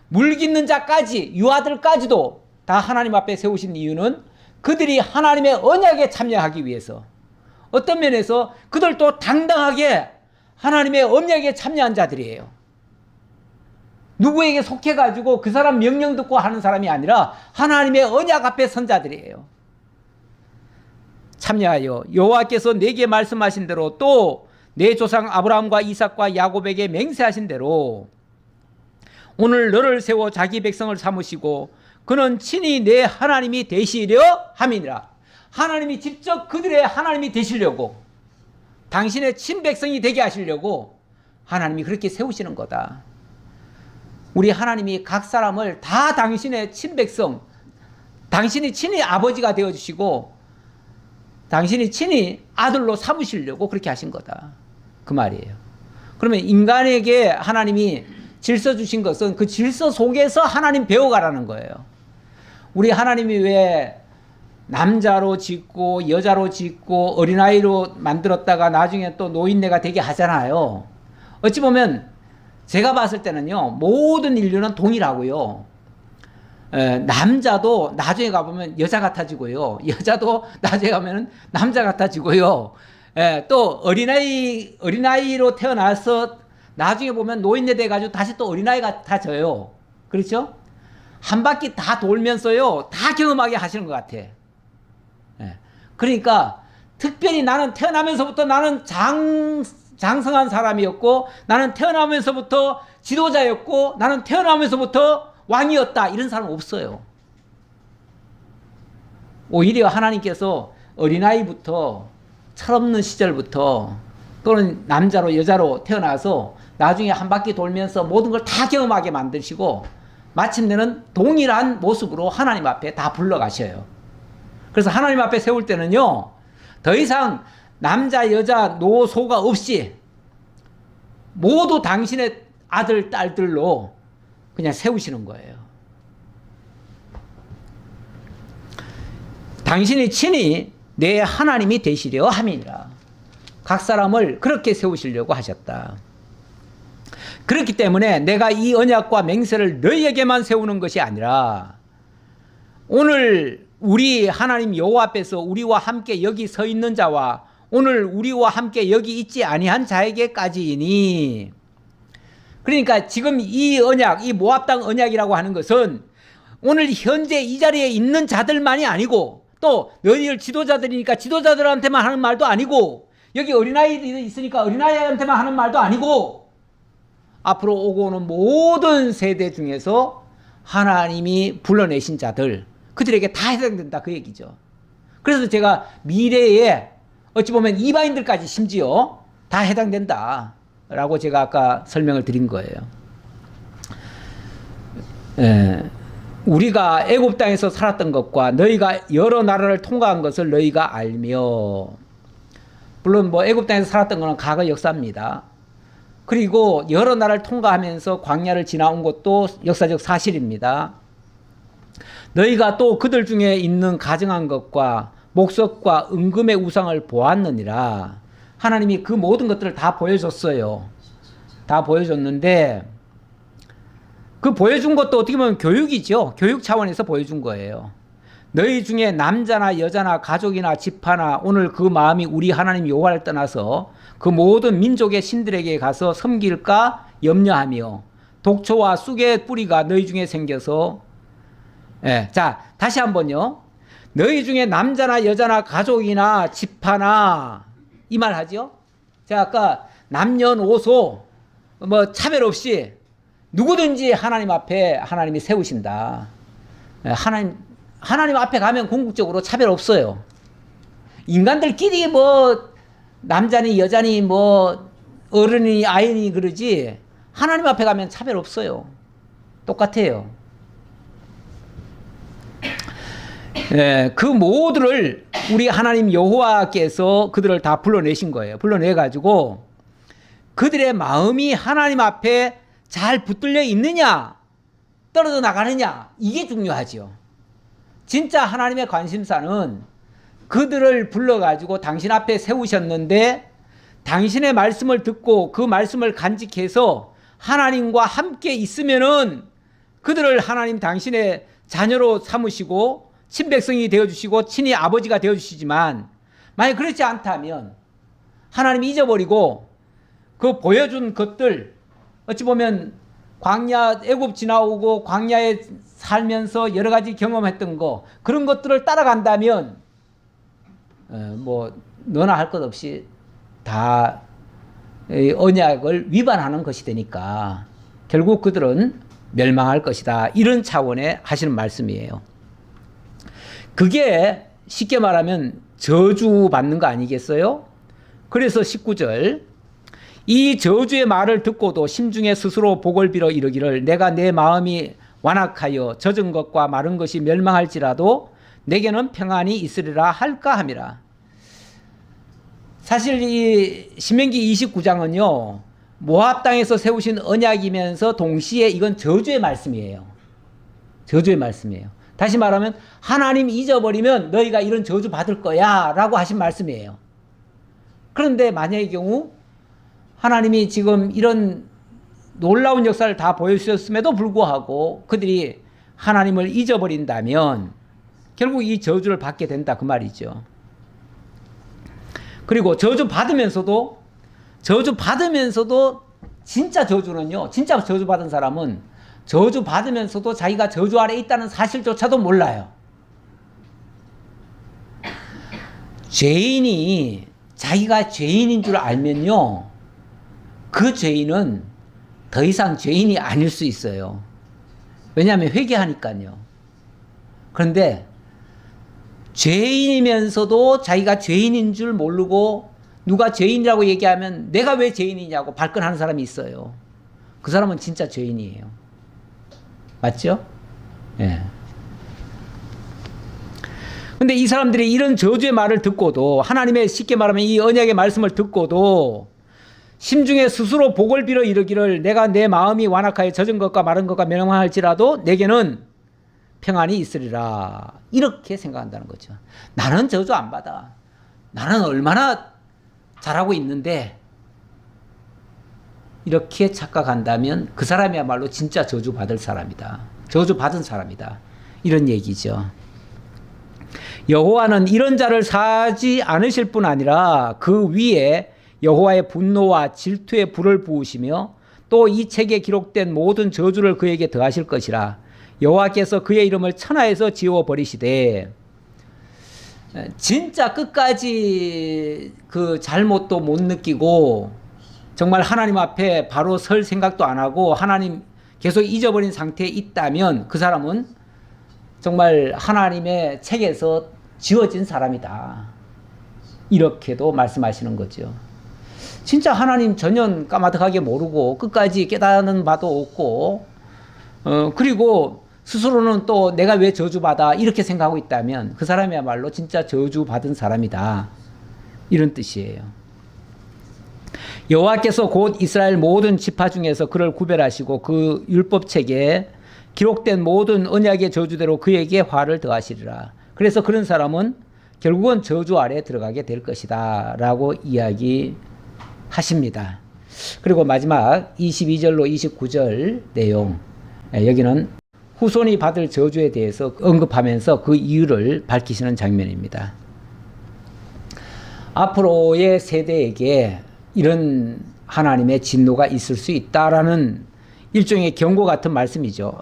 물 깃는 자까지 유아들까지도 다 하나님 앞에 세우신 이유는 그들이 하나님의 언약에 참여하기 위해서 어떤 면에서 그들도 당당하게 하나님의 언약에 참여한 자들이에요. 누구에게 속해가지고 그 사람 명령 듣고 하는 사람이 아니라 하나님의 언약 앞에 선 자들이에요. 참여하여 여호와께서 내게 말씀하신 대로 또 내 조상 아브라함과 이삭과 야곱에게 맹세하신 대로 오늘 너를 세워 자기 백성을 삼으시고 그는 친히 내 하나님이 되시려 함이니라. 하나님이 직접 그들의 하나님이 되시려고, 당신의 친백성이 되게 하시려고 하나님이 그렇게 세우시는 거다. 우리 하나님이 각 사람을 다 당신의 친백성, 당신이 친히 아버지가 되어주시고 당신이 친히 아들로 삼으시려고 그렇게 하신 거다, 그 말이에요. 그러면 인간에게 하나님이 질서 주신 것은 그 질서 속에서 하나님 배워가라는 거예요. 우리 하나님이 왜 남자로 짓고 여자로 짓고 어린아이로 만들었다가 나중에 또 노인네가 되게 하잖아요. 어찌 보면 제가 봤을 때는요, 모든 인류는 동일하고요. 남자도 나중에 가보면 여자 같아지고요. 여자도 나중에 가면 남자 같아지고요. 또 어린아이로 태어나서 나중에 보면 노인네 돼가지고 다시 또 어린아이 같아져요. 그렇죠? 한 바퀴 다 돌면서요, 다 경험하게 하시는 것 같아. 그러니까 특별히 나는 태어나면서부터 나는 장성한 사람이었고, 나는 태어나면서부터 지도자였고, 나는 태어나면서부터 왕이었다, 이런 사람 없어요. 오히려 하나님께서 어린아이부터 철없는 시절부터 또는 남자로 여자로 태어나서 나중에 한 바퀴 돌면서 모든 걸 다 경험하게 만드시고 마침내는 동일한 모습으로 하나님 앞에 다 불러가셔요. 그래서 하나님 앞에 세울 때는요, 더 이상 남자 여자 노소가 없이 모두 당신의 아들 딸들로 그냥 세우시는 거예요. 당신이 친히 내 하나님이 되시려 함이니라. 각 사람을 그렇게 세우시려고 하셨다. 그렇기 때문에 내가 이 언약과 맹세를 너희에게만 세우는 것이 아니라 오늘 우리 하나님 여호와 앞에서 우리와 함께 여기 서 있는 자와 오늘 우리와 함께 여기 있지 아니한 자에게까지이니, 그러니까 지금 이 언약, 이 모압 땅 언약이라고 하는 것은 오늘 현재 이 자리에 있는 자들만이 아니고 또 너희들 지도자들이니까 지도자들한테만 하는 말도 아니고 여기 어린아이들이 있으니까 어린아이한테만 하는 말도 아니고 앞으로 오고 오는 모든 세대 중에서 하나님이 불러내신 자들, 그들에게 다 해당된다, 그 얘기죠. 그래서 제가 미래에 어찌 보면 이방인들까지 심지어 다 해당된다 라고 제가 아까 설명을 드린 거예요. 우리가 애굽 땅에서 살았던 것과 너희가 여러 나라를 통과한 것을 너희가 알며, 물론 뭐 애굽 땅에서 살았던 것은 과거 역사입니다. 그리고 여러 나라를 통과하면서 광야를 지나온 것도 역사적 사실입니다. 너희가 또 그들 중에 있는 가증한 것과 목석과 은금의 우상을 보았느니라. 하나님이 그 모든 것들을 다 보여줬어요. 다 보여줬는데 그 보여준 것도 어떻게 보면 교육이죠. 교육 차원에서 보여준 거예요. 너희 중에 남자나 여자나 가족이나 집하나 오늘 그 마음이 우리 하나님 여호와를 떠나서 그 모든 민족의 신들에게 가서 섬길까 염려하며 독초와 쑥의 뿌리가 너희 중에 생겨서, 자 다시 한번요. 너희 중에 남자나 여자나 가족이나 집하나 이 말 하죠. 제가 아까 남녀노소 뭐 차별 없이 누구든지 하나님 앞에 하나님이 세우신다. 하나님 앞에 가면 궁극적으로 차별 없어요. 인간들끼리 뭐 남자니 여자니 뭐 어른이 아이니 그러지 하나님 앞에 가면 차별 없어요. 똑같아요. 그 모두를 우리 하나님 여호와께서 그들을 다 불러내신 거예요. 불러내가지고 그들의 마음이 하나님 앞에 잘 붙들려 있느냐 떨어져 나가느냐, 이게 중요하죠. 진짜 하나님의 관심사는 그들을 불러가지고 당신 앞에 세우셨는데 당신의 말씀을 듣고 그 말씀을 간직해서 하나님과 함께 있으면은 그들을 하나님 당신의 자녀로 삼으시고 친백성이 되어주시고 친히 아버지가 되어주시지만, 만약 그렇지 않다면 하나님이 잊어버리고 그 보여준 것들, 어찌 보면 광야 애굽 지나오고 광야에 살면서 여러 가지 경험했던 거 그런 것들을 따라간다면 뭐 너나 할 것 없이 다 언약을 위반하는 것이 되니까 결국 그들은 멸망할 것이다. 이런 차원에 하시는 말씀이에요. 그게 쉽게 말하면 저주받는 거 아니겠어요? 그래서 19절 이 저주의 말을 듣고도 심중에 스스로 복을 빌어 이르기를 내가 내 마음이 완악하여 젖은 것과 마른 것이 멸망할지라도 내게는 평안이 있으리라 할까 함이라. 사실 이 신명기 29장은요 모압 땅에서 세우신 언약이면서 동시에 이건 저주의 말씀이에요. 저주의 말씀이에요. 다시 말하면 하나님 잊어버리면 너희가 이런 저주 받을 거야 라고 하신 말씀이에요. 그런데 만약의 경우 하나님이 지금 이런 놀라운 역사를 다 보여주셨음에도 불구하고 그들이 하나님을 잊어버린다면 결국 이 저주를 받게 된다 그 말이죠. 그리고 저주 받으면서도 진짜 저주는요, 진짜 저주 받은 사람은 저주 받으면서도 자기가 저주 아래 있다는 사실조차도 몰라요. 죄인이 자기가 죄인인 줄 알면요, 그 죄인은 더 이상 죄인이 아닐 수 있어요. 왜냐하면 회개하니까요. 그런데 죄인이면서도 자기가 죄인인 줄 모르고 누가 죄인이라고 얘기하면 내가 왜 죄인이냐고 발끈하는 사람이 있어요. 그 사람은 진짜 죄인이에요. 맞죠? 예. 근데 이 사람들이 이런 저주의 말을 듣고도 하나님의 쉽게 말하면 이 언약의 말씀을 듣고도 심중에 스스로 복을 빌어 이르기를 내가 내 마음이 완악하여 젖은 것과 마른 것과 멸망할지라도 내게는 평안이 있으리라. 이렇게 생각한다는 거죠. 나는 저주 안 받아. 나는 얼마나 잘하고 있는데 이렇게 착각한다면 그 사람이야말로 진짜 저주 받을 사람이다. 저주 받은 사람이다. 이런 얘기죠. 여호와는 이런 자를 사지 않으실 뿐 아니라 그 위에 여호와의 분노와 질투의 불을 부으시며 또 이 책에 기록된 모든 저주를 그에게 더하실 것이라. 여호와께서 그의 이름을 천하에서 지워버리시되 진짜 끝까지 그 잘못도 못 느끼고 정말 하나님 앞에 바로 설 생각도 안 하고 하나님 계속 잊어버린 상태에 있다면 그 사람은 정말 하나님의 책에서 지워진 사람이다. 이렇게도 말씀하시는 거죠. 진짜 하나님 전혀 까마득하게 모르고 끝까지 깨닫는 바도 없고 그리고 스스로는 또 내가 왜 저주받아 이렇게 생각하고 있다면 그 사람이야말로 진짜 저주받은 사람이다. 이런 뜻이에요. 여호와께서 곧 이스라엘 모든 지파 중에서 그를 구별하시고 그 율법책에 기록된 모든 언약의 저주대로 그에게 화를 더하시리라. 그래서 그런 사람은 결국은 저주 아래에 들어가게 될 것이다 라고 이야기하십니다. 그리고 마지막 22절로 29절 내용, 여기는 후손이 받을 저주에 대해서 언급하면서 그 이유를 밝히시는 장면입니다. 앞으로의 세대에게 이런 하나님의 진노가 있을 수 있다라는 일종의 경고 같은 말씀이죠.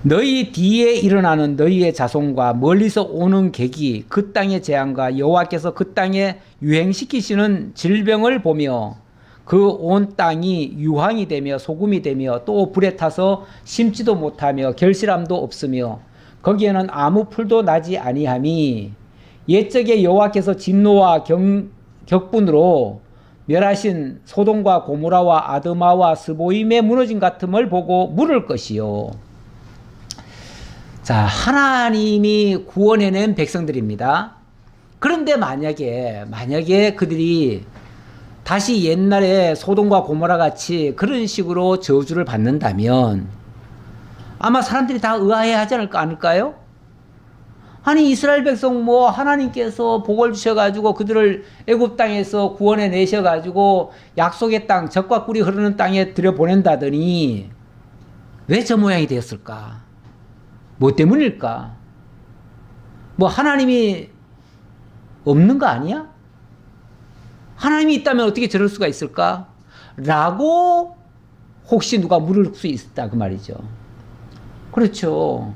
너희 뒤에 일어나는 너희의 자손과 멀리서 오는 객이 그 땅의 재앙과 여호와께서 그 땅에 유행시키시는 질병을 보며 그 온 땅이 유황이 되며 소금이 되며 또 불에 타서 심지도 못하며 결실함도 없으며 거기에는 아무 풀도 나지 아니함이 옛적에 여호와께서 진노와 격분으로 멸하신 소돔과 고모라와 아드마와 스보임의 무너짐 같음을 보고 물을 것이요. 자, 하나님이 구원해낸 백성들입니다. 그런데 만약에 그들이 다시 옛날에 소돔과 고모라 같이 그런 식으로 저주를 받는다면 아마 사람들이 다 의아해하지 않을까요? 아니 이스라엘 백성 뭐 하나님께서 복을 주셔가지고 그들을 애굽 땅에서 구원해 내셔가지고 약속의 땅 젖과 꿀이 흐르는 땅에 들여보낸다더니 왜 저 모양이 되었을까? 뭐 때문일까? 뭐 하나님이 없는 거 아니야? 하나님이 있다면 어떻게 저럴 수가 있을까? 라고 혹시 누가 물을 수 있다 그 말이죠. 그렇죠.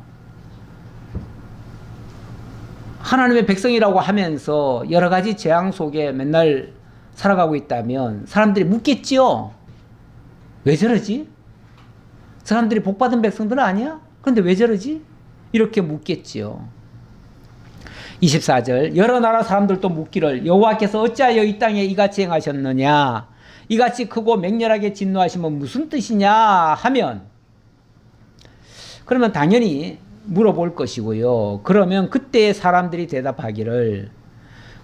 하나님의 백성이라고 하면서 여러 가지 재앙 속에 맨날 살아가고 있다면 사람들이 묻겠지요. 왜 저러지? 사람들이 복받은 백성들 아니야? 그런데 왜 저러지? 이렇게 묻겠지요. 24절 여러 나라 사람들도 묻기를 여호와께서 어찌하여 이 땅에 이같이 행하셨느냐? 이같이 크고 맹렬하게 진노하시면 무슨 뜻이냐 하면, 그러면 당연히 물어볼 것이고요. 그러면 그때 사람들이 대답하기를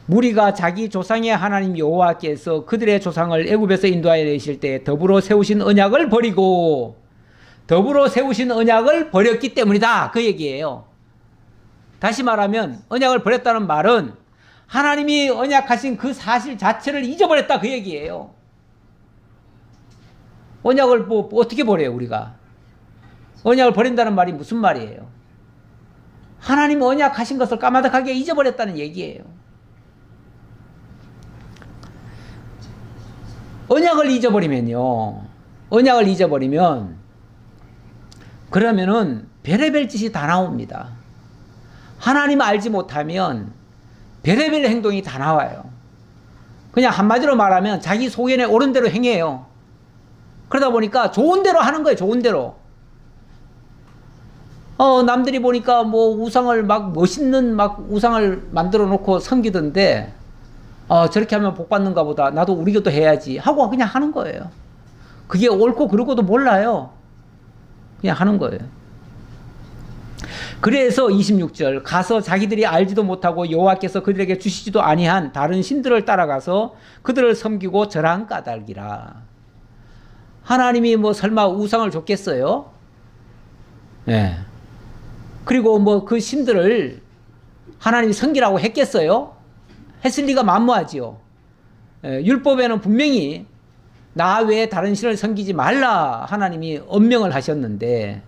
무리가 자기 조상의 하나님 여호와께서 그들의 조상을 애굽에서 인도하여 내실 때 더불어 세우신 언약을 버리고 더불어 세우신 언약을 버렸기 때문이다 그 얘기예요. 다시 말하면 언약을 버렸다는 말은 하나님이 언약하신 그 사실 자체를 잊어버렸다 그 얘기예요. 언약을 뭐 어떻게 버려요 우리가? 언약을 버린다는 말이 무슨 말이에요? 하나님 언약하신 것을 까마득하게 잊어버렸다는 얘기예요. 언약을 잊어버리면 그러면은 별의별 짓이 다 나옵니다. 하나님 알지 못하면 별의별 행동이 다 나와요. 그냥 한마디로 말하면 자기 소견에 옳은 대로 행해요. 그러다 보니까 좋은 대로 하는 거예요. 좋은 대로. 남들이 보니까 뭐 우상을 막 멋있는 막 우상을 만들어 놓고 섬기던데, 저렇게 하면 복 받는가 보다. 나도 우리 것도 해야지 하고 그냥 하는 거예요. 그게 옳고 그르고도 몰라요. 그냥 하는 거예요. 그래서 26절 가서 자기들이 알지도 못하고 여호와께서 그들에게 주시지도 아니한 다른 신들을 따라가서 그들을 섬기고 절한 까닭이라. 하나님이 뭐 설마 우상을 줬겠어요? 네. 그리고 뭐 그 신들을 하나님이 섬기라고 했겠어요? 했을 리가 만무하지요. 율법에는 분명히 나 외에 다른 신을 섬기지 말라 하나님이 엄명을 하셨는데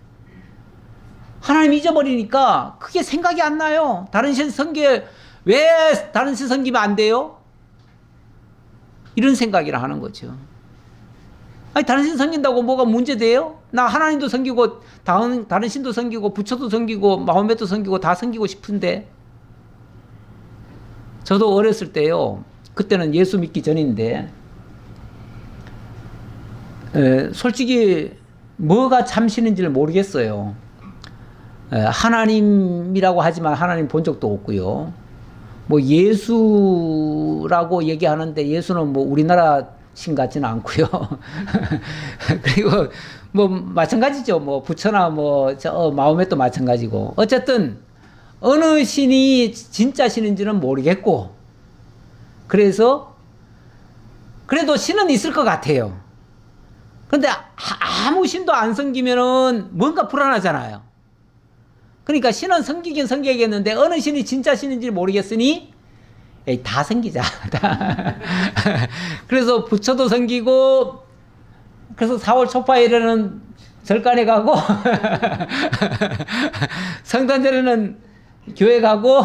하나님이 잊어버리니까 그게 생각이 안 나요. 다른 신 왜 다른 신 섬기면 안 돼요? 이런 생각이라 하는 거죠. 아니 다른 신 섬긴다고 뭐가 문제돼요? 나 하나님도 섬기고 다른 신도 섬기고 부처도 섬기고 마호메도 섬기고 다 섬기고 싶은데. 저도 어렸을 때요. 그때는 예수 믿기 전인데 솔직히 뭐가 참신인지를 모르겠어요. 하나님이라고 하지만 하나님 본 적도 없고요. 뭐 예수라고 얘기하는데 예수는 뭐 우리나라 신 같지는 않고요. 그리고 뭐 마찬가지죠. 뭐 부처나 뭐 마호메도 마찬가지고. 어쨌든 어느 신이 진짜 신인지는 모르겠고, 그래서 그래도 신은 있을 것 같아요. 그런데 아무 신도 안 섬기면은 뭔가 불안하잖아요. 그러니까 신은 섬기긴 섬겨야겠는데 어느 신이 진짜 신인지 모르겠으니 에이, 다 섬기자. 그래서 부처도 섬기고, 그래서 4월 초파일에는 절간에 가고 성탄절에는 교회 가고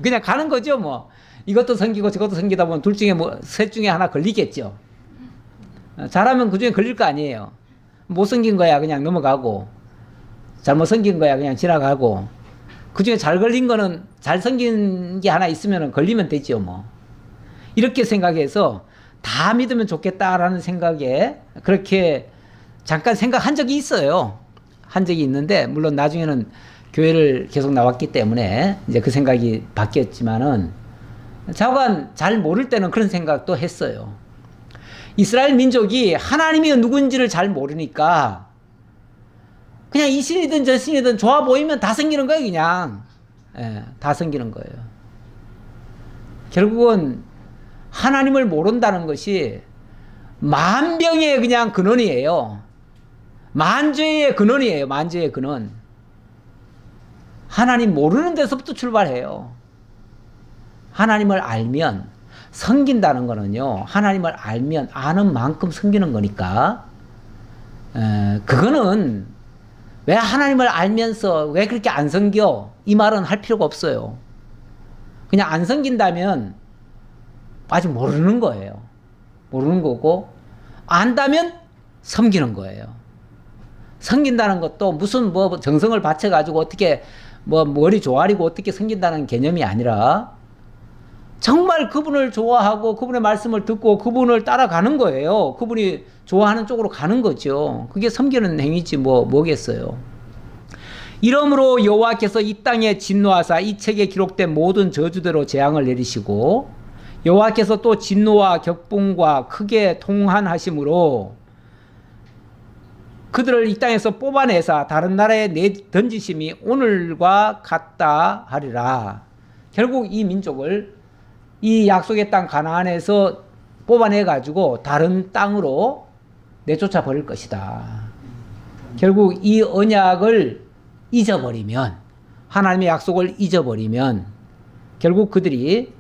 그냥 가는 거죠. 뭐 이것도 섬기고 저것도 섬기다 보면 둘 중에 뭐 셋 중에 하나 걸리겠죠. 잘하면 그 중에 걸릴 거 아니에요. 못 섬긴 거야 그냥 넘어가고, 잘못 섬긴 거야 그냥 지나가고, 그 중에 잘 걸린 거는 잘 섬긴 게 하나 있으면 걸리면 되죠. 뭐 이렇게 생각해서 다 믿으면 좋겠다라는 생각에 그렇게 잠깐 생각한 적이 있어요. 한 적이 있는데 물론 나중에는 교회를 계속 나왔기 때문에 이제 그 생각이 바뀌었지만은 자관 잘 모를 때는 그런 생각도 했어요. 이스라엘 민족이 하나님이 누군지를 잘 모르니까 그냥 이 신이든 저 신이든 좋아 보이면 다 섬기는 거예요. 그냥 다 섬기는 거예요. 결국은 하나님을 모른다는 것이 만병의 그냥 근원이에요. 만죄의 근원이에요. 만죄의 근원. 하나님 모르는 데서부터 출발해요. 하나님을 알면, 섬긴다는 거는요, 하나님을 알면 아는 만큼 섬기는 거니까, 그거는 왜 하나님을 알면서 왜 그렇게 안 섬겨? 이 말은 할 필요가 없어요. 그냥 안 섬긴다면 아직 모르는 거예요. 모르는 거고, 안다면 섬기는 거예요. 섬긴다는 것도 무슨 뭐 정성을 바쳐가지고 어떻게 뭐 머리 조아리고 어떻게 섬긴다는 개념이 아니라 정말 그분을 좋아하고 그분의 말씀을 듣고 그분을 따라가는 거예요. 그분이 좋아하는 쪽으로 가는 거죠. 그게 섬기는 행위지 뭐겠어요. 이러므로 여호와께서 이 땅에 진노하사 이 책에 기록된 모든 저주대로 재앙을 내리시고 여호와께서 또 진노와 격분과 크게 통한하심으로 그들을 이 땅에서 뽑아내사 다른 나라에 던지심이 오늘과 같다 하리라. 결국 이 민족을 이 약속의 땅 가나안에서 뽑아내 가지고 다른 땅으로 내쫓아 버릴 것이다. 결국 이 언약을 잊어버리면, 하나님의 약속을 잊어버리면 결국 그들이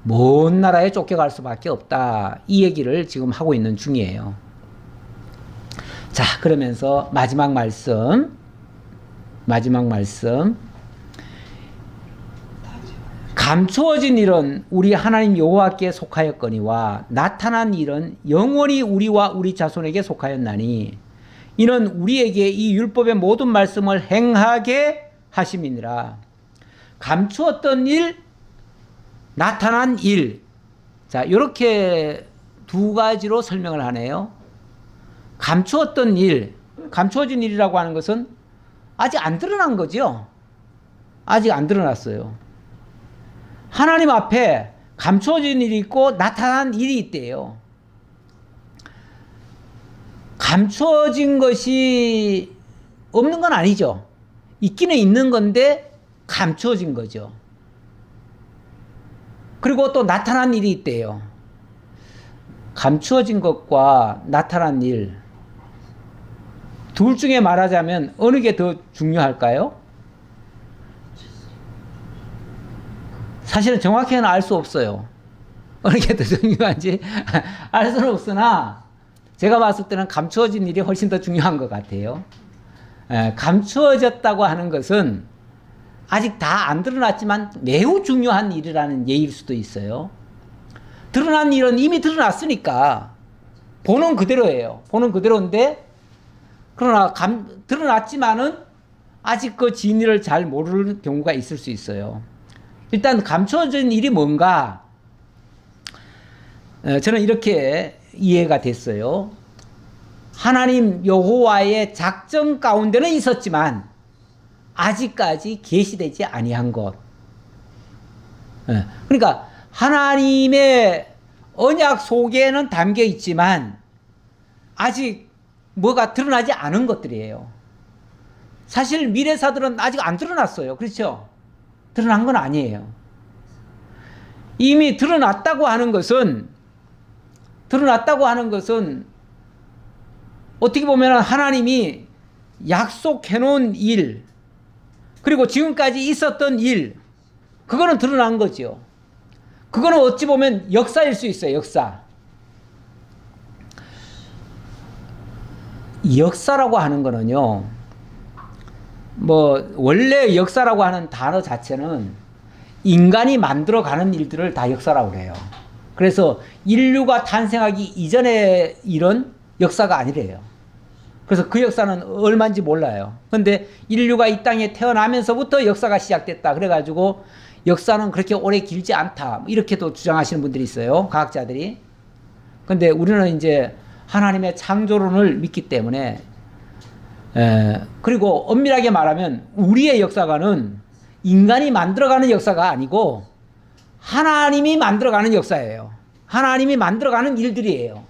먼 나라에 쫓겨갈 수밖에 없다. 이 얘기를 지금 하고 있는 중이에요. 자, 그러면서 마지막 말씀. 감추어진 일은 우리 하나님 여호와께 속하였거니와 나타난 일은 영원히 우리와 우리 자손에게 속하였나니 이는 우리에게 이 율법의 모든 말씀을 행하게 하심이니라. 감추었던 일, 나타난 일. 자, 이렇게 두 가지로 설명을 하네요. 감추었던 일, 감추어진 일이라고 하는 것은 아직 안 드러난 거죠. 아직 안 드러났어요. 하나님 앞에 감추어진 일이 있고 나타난 일이 있대요. 감추어진 것이 없는 건 아니죠. 있기는 있는 건데 감추어진 거죠. 그리고 또 나타난 일이 있대요. 감추어진 것과 나타난 일, 둘 중에 말하자면 어느 게 더 중요할까요? 사실은 정확히는 알 수 없어요. 어느 게 더 중요한지 알 수는 없으나 제가 봤을 때는 감추어진 일이 훨씬 더 중요한 것 같아요. 감추어졌다고 하는 것은 아직 다 안 드러났지만 매우 중요한 일이라는 예일 수도 있어요. 드러난 일은 이미 드러났으니까 보는 그대로예요. 보는 그대로인데 그러나 드러났지만은 아직 그 진위를 잘 모르는 경우가 있을 수 있어요. 일단 감추어진 일이 뭔가 저는 이렇게 이해가 됐어요. 하나님 여호와의 작정 가운데는 있었지만 아직까지 계시되지 아니한 것. 그러니까 하나님의 언약 속에는 담겨 있지만 아직 뭐가 드러나지 않은 것들이에요. 사실 미래사들은 아직 안 드러났어요. 그렇죠? 드러난 건 아니에요. 이미 드러났다고 하는 것은 어떻게 보면 하나님이 약속해 놓은 일, 그리고 지금까지 있었던 일, 그거는 드러난 거죠. 그거는 어찌 보면 역사일 수 있어요. 역사. 역사라고 하는 거는요, 원래 역사라고 하는 단어 자체는 인간이 만들어가는 일들을 다 역사라고 그래요. 그래서 인류가 탄생하기 이전의 일은 역사가 아니래요. 그래서 그 역사는 얼마인지 몰라요. 근데 인류가 이 땅에 태어나면서부터 역사가 시작됐다. 그래가지고 역사는 그렇게 오래 길지 않다. 이렇게도 주장하시는 분들이 있어요. 과학자들이. 근데 우리는 이제 하나님의 창조론을 믿기 때문에, 그리고 엄밀하게 말하면 우리의 역사관은 인간이 만들어가는 역사가 아니고 하나님이 만들어가는 역사예요. 하나님이 만들어가는 일들이에요.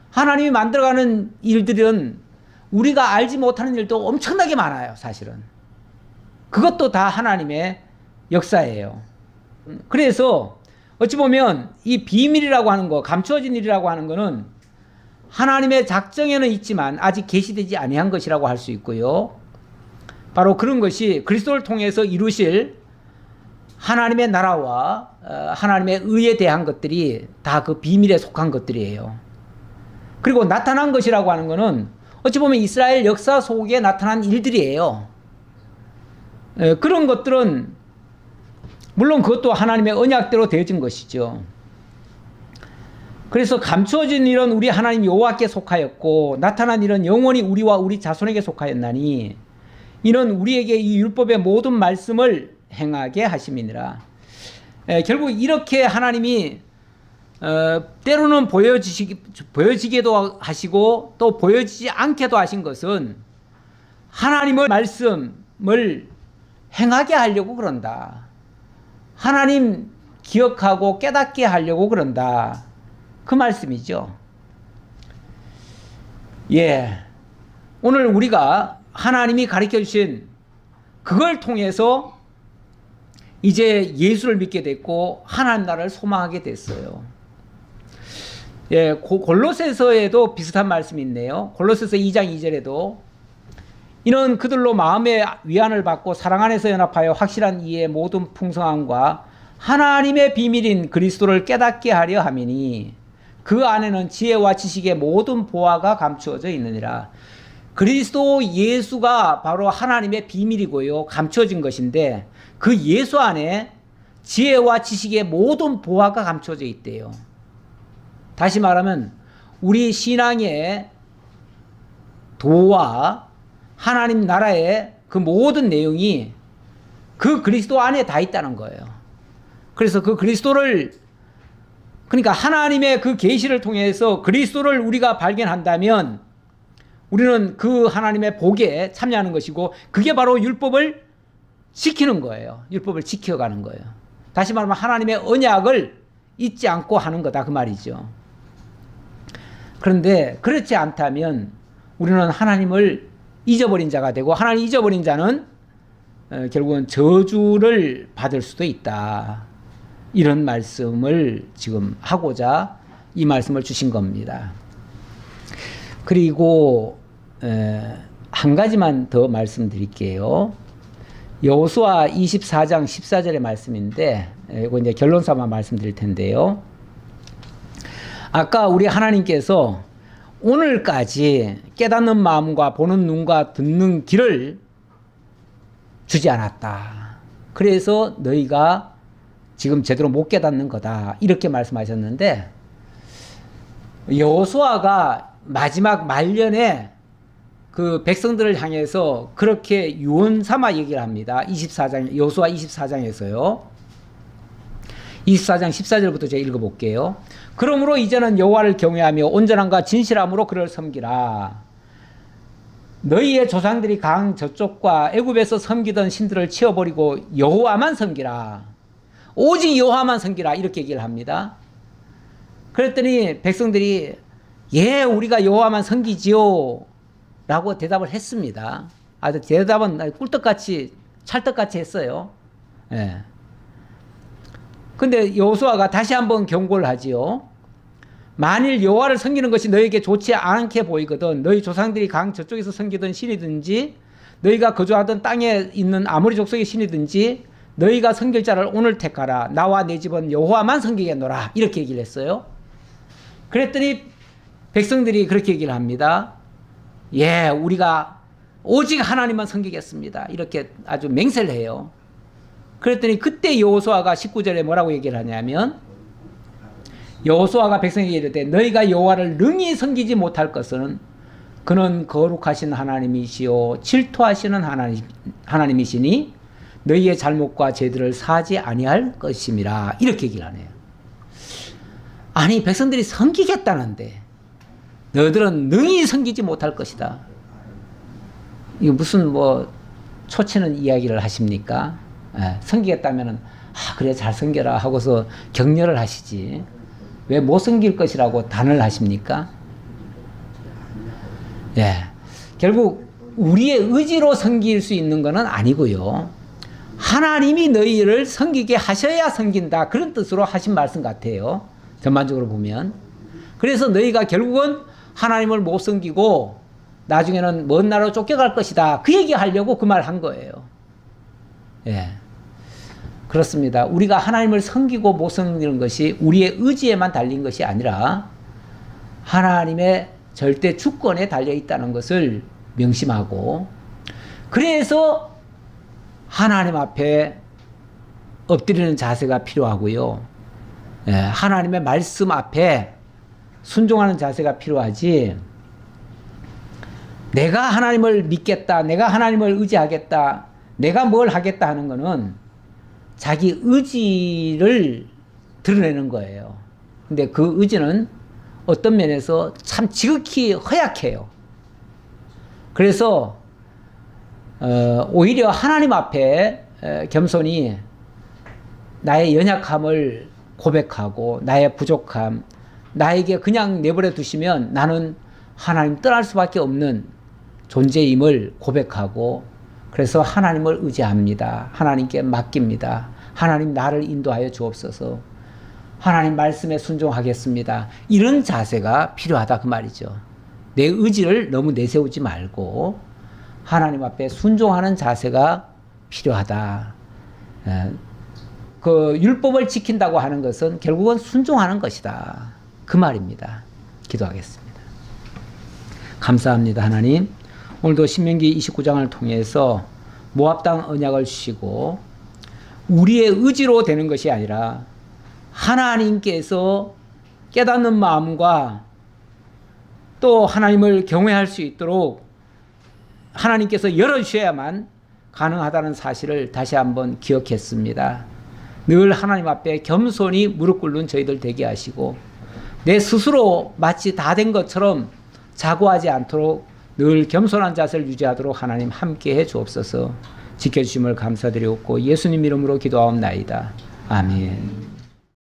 하나님이 만들어가는 일들은 우리가 알지 못하는 일도 엄청나게 많아요. 사실은. 그것도 다 하나님의 역사예요. 그래서 어찌 보면 이 비밀이라고 하는 거, 감추어진 일이라고 하는 거는 하나님의 작정에는 있지만 아직 계시되지 아니한 것이라고 할 수 있고요. 바로 그런 것이 그리스도를 통해서 이루실 하나님의 나라와 하나님의 의에 대한 것들이 다 그 비밀에 속한 것들이에요. 그리고 나타난 것이라고 하는 것은 어찌 보면 이스라엘 역사 속에 나타난 일들이에요. 그런 것들은 물론 그것도 하나님의 언약대로 되어진 것이죠. 그래서 감추어진 일은 우리 하나님 여호와께 속하였고 나타난 일은 영원히 우리와 우리 자손에게 속하였나니 이는 우리에게 이 율법의 모든 말씀을 행하게 하심이니라. 결국 이렇게 하나님이 때로는 보여지게도 하시고 또 보여지지 않게도 하신 것은 하나님의 말씀을 행하게 하려고 그런다. 하나님 기억하고 깨닫게 하려고 그런다. 그 말씀이죠. 예. 오늘 우리가 하나님이 가르쳐 주신 그걸 통해서 이제 예수를 믿게 됐고 하나님 나라를 소망하게 됐어요. 예, 골로새서에도 비슷한 말씀이 있네요. 골로새서 2장 2절에도 이는 그들로 마음의 위안을 받고 사랑 안에서 연합하여 확실한 이해의 모든 풍성함과 하나님의 비밀인 그리스도를 깨닫게 하려 함이니 그 안에는 지혜와 지식의 모든 보화가 감추어져 있느니라. 그리스도 예수가 바로 하나님의 비밀이고요. 감추어진 것인데 그 예수 안에 지혜와 지식의 모든 보화가 감추어져 있대요. 다시 말하면 우리 신앙의 도와 하나님 나라의 그 모든 내용이 그 그리스도 안에 다 있다는 거예요. 그래서 그 그리스도를 그러니까 하나님의 그 계시를 통해서 그리스도를 우리가 발견한다면 우리는 그 하나님의 복에 참여하는 것이고 그게 바로 율법을 지키는 거예요. 율법을 지켜가는 거예요. 다시 말하면 하나님의 언약을 잊지 않고 하는 거다 그 말이죠. 그런데 그렇지 않다면 우리는 하나님을 잊어버린 자가 되고 하나님 잊어버린 자는 결국은 저주를 받을 수도 있다. 이런 말씀을 지금 하고자 이 말씀을 주신 겁니다. 그리고 한 가지만 더 말씀드릴게요. 여호수아 24장 14절의 말씀인데 이거 이제 결론 삼아 말씀드릴 텐데요. 아까 우리 하나님께서 오늘까지 깨닫는 마음과 보는 눈과 듣는 귀를 주지 않았다. 그래서 너희가 지금 제대로 못 깨닫는 거다. 이렇게 말씀하셨는데 여호수아가 마지막 말년에 그 백성들을 향해서 그렇게 유언 삼아 얘기를 합니다. 24장 여호수아 24장에서요. 24장 14절부터 제가 읽어볼게요. 그러므로 이제는 여호와를 경외하며 온전함과 진실함으로 그를 섬기라. 너희의 조상들이 강 저쪽과 애굽에서 섬기던 신들을 치워버리고 여호와만 섬기라. 오직 여호와만 섬기라. 이렇게 얘기를 합니다. 그랬더니 백성들이 예, 우리가 여호와만 섬기지요 라고 대답을 했습니다. 아주 대답은 꿀떡같이 찰떡같이 했어요. 예. 근데 여호수아가 다시 한번 경고를 하지요. 만일 여호와를 섬기는 것이 너에게 좋지 않게 보이거든 너희 조상들이 강 저쪽에서 섬기던 신이든지 너희가 거주하던 땅에 있는 아모리 족속의 신이든지 너희가 섬길 자를 오늘 택하라. 나와 내 집은 여호와만 섬기겠노라. 이렇게 얘기를 했어요. 그랬더니 백성들이 그렇게 얘기를 합니다. 예, 우리가 오직 하나님만 섬기겠습니다. 이렇게 아주 맹세를 해요. 그랬더니 그때 여호수아가 19절에 뭐라고 얘기를 하냐면 여호수아가 백성에게 이르되 너희가 여호와를 능히 섬기지 못할 것은 그는 거룩하신 하나님이시요 질투하시는 하나님이시니 너희의 잘못과 죄들을 사지 아니할 것임이라. 이렇게 얘기를 하네요. 아니 백성들이 섬기겠다는데 너희들은 능히 섬기지 못할 것이다. 이거 무슨 뭐 초치는 이야기를 하십니까? 섬기겠다면은 그래 잘 섬겨라 하고서 격려를 하시지 왜 못 섬길 것이라고 단을 하십니까? 예, 결국 우리의 의지로 섬길 수 있는 것은 아니고요. 하나님이 너희를 섬기게 하셔야 섬긴다. 그런 뜻으로 하신 말씀 같아요. 전반적으로 보면. 그래서 너희가 결국은 하나님을 못 섬기고 나중에는 먼 나라로 쫓겨갈 것이다. 그 얘기 하려고 그 말 한 거예요. 예. 그렇습니다. 우리가 하나님을 섬기고 못 섬기는 것이 우리의 의지에만 달린 것이 아니라 하나님의 절대 주권에 달려 있다는 것을 명심하고 그래서 하나님 앞에 엎드리는 자세가 필요하고요. 예, 하나님의 말씀 앞에 순종하는 자세가 필요하지, 내가 하나님을 믿겠다, 내가 하나님을 의지하겠다, 내가 뭘 하겠다 하는 거는 자기 의지를 드러내는 거예요. 근데 그 의지는 어떤 면에서 참 지극히 허약해요. 그래서 오히려 하나님 앞에 겸손히 나의 연약함을 고백하고 나의 부족함, 나에게 그냥 내버려 두시면 나는 하나님 떠날 수밖에 없는 존재임을 고백하고, 그래서 하나님을 의지합니다. 하나님께 맡깁니다. 하나님 나를 인도하여 주옵소서. 하나님 말씀에 순종하겠습니다. 이런 자세가 필요하다 그 말이죠. 내 의지를 너무 내세우지 말고 하나님 앞에 순종하는 자세가 필요하다. 그 율법을 지킨다고 하는 것은 결국은 순종하는 것이다. 그 말입니다. 기도하겠습니다. 감사합니다. 하나님, 오늘도 신명기 29장을 통해서 모압 땅 언약을 주시고 우리의 의지로 되는 것이 아니라 하나님께서 깨닫는 마음과 또 하나님을 경외할 수 있도록 하나님께서 열어주셔야만 가능하다는 사실을 다시 한번 기억했습니다. 늘 하나님 앞에 겸손히 무릎 꿇는 저희들 되게 하시고 내 스스로 마치 다 된 것처럼 자고하지 않도록 늘 겸손한 자세를 유지하도록 하나님 함께해 주옵소서. 지켜주심을 감사드리옵고 예수님 이름으로 기도하옵나이다. 아멘.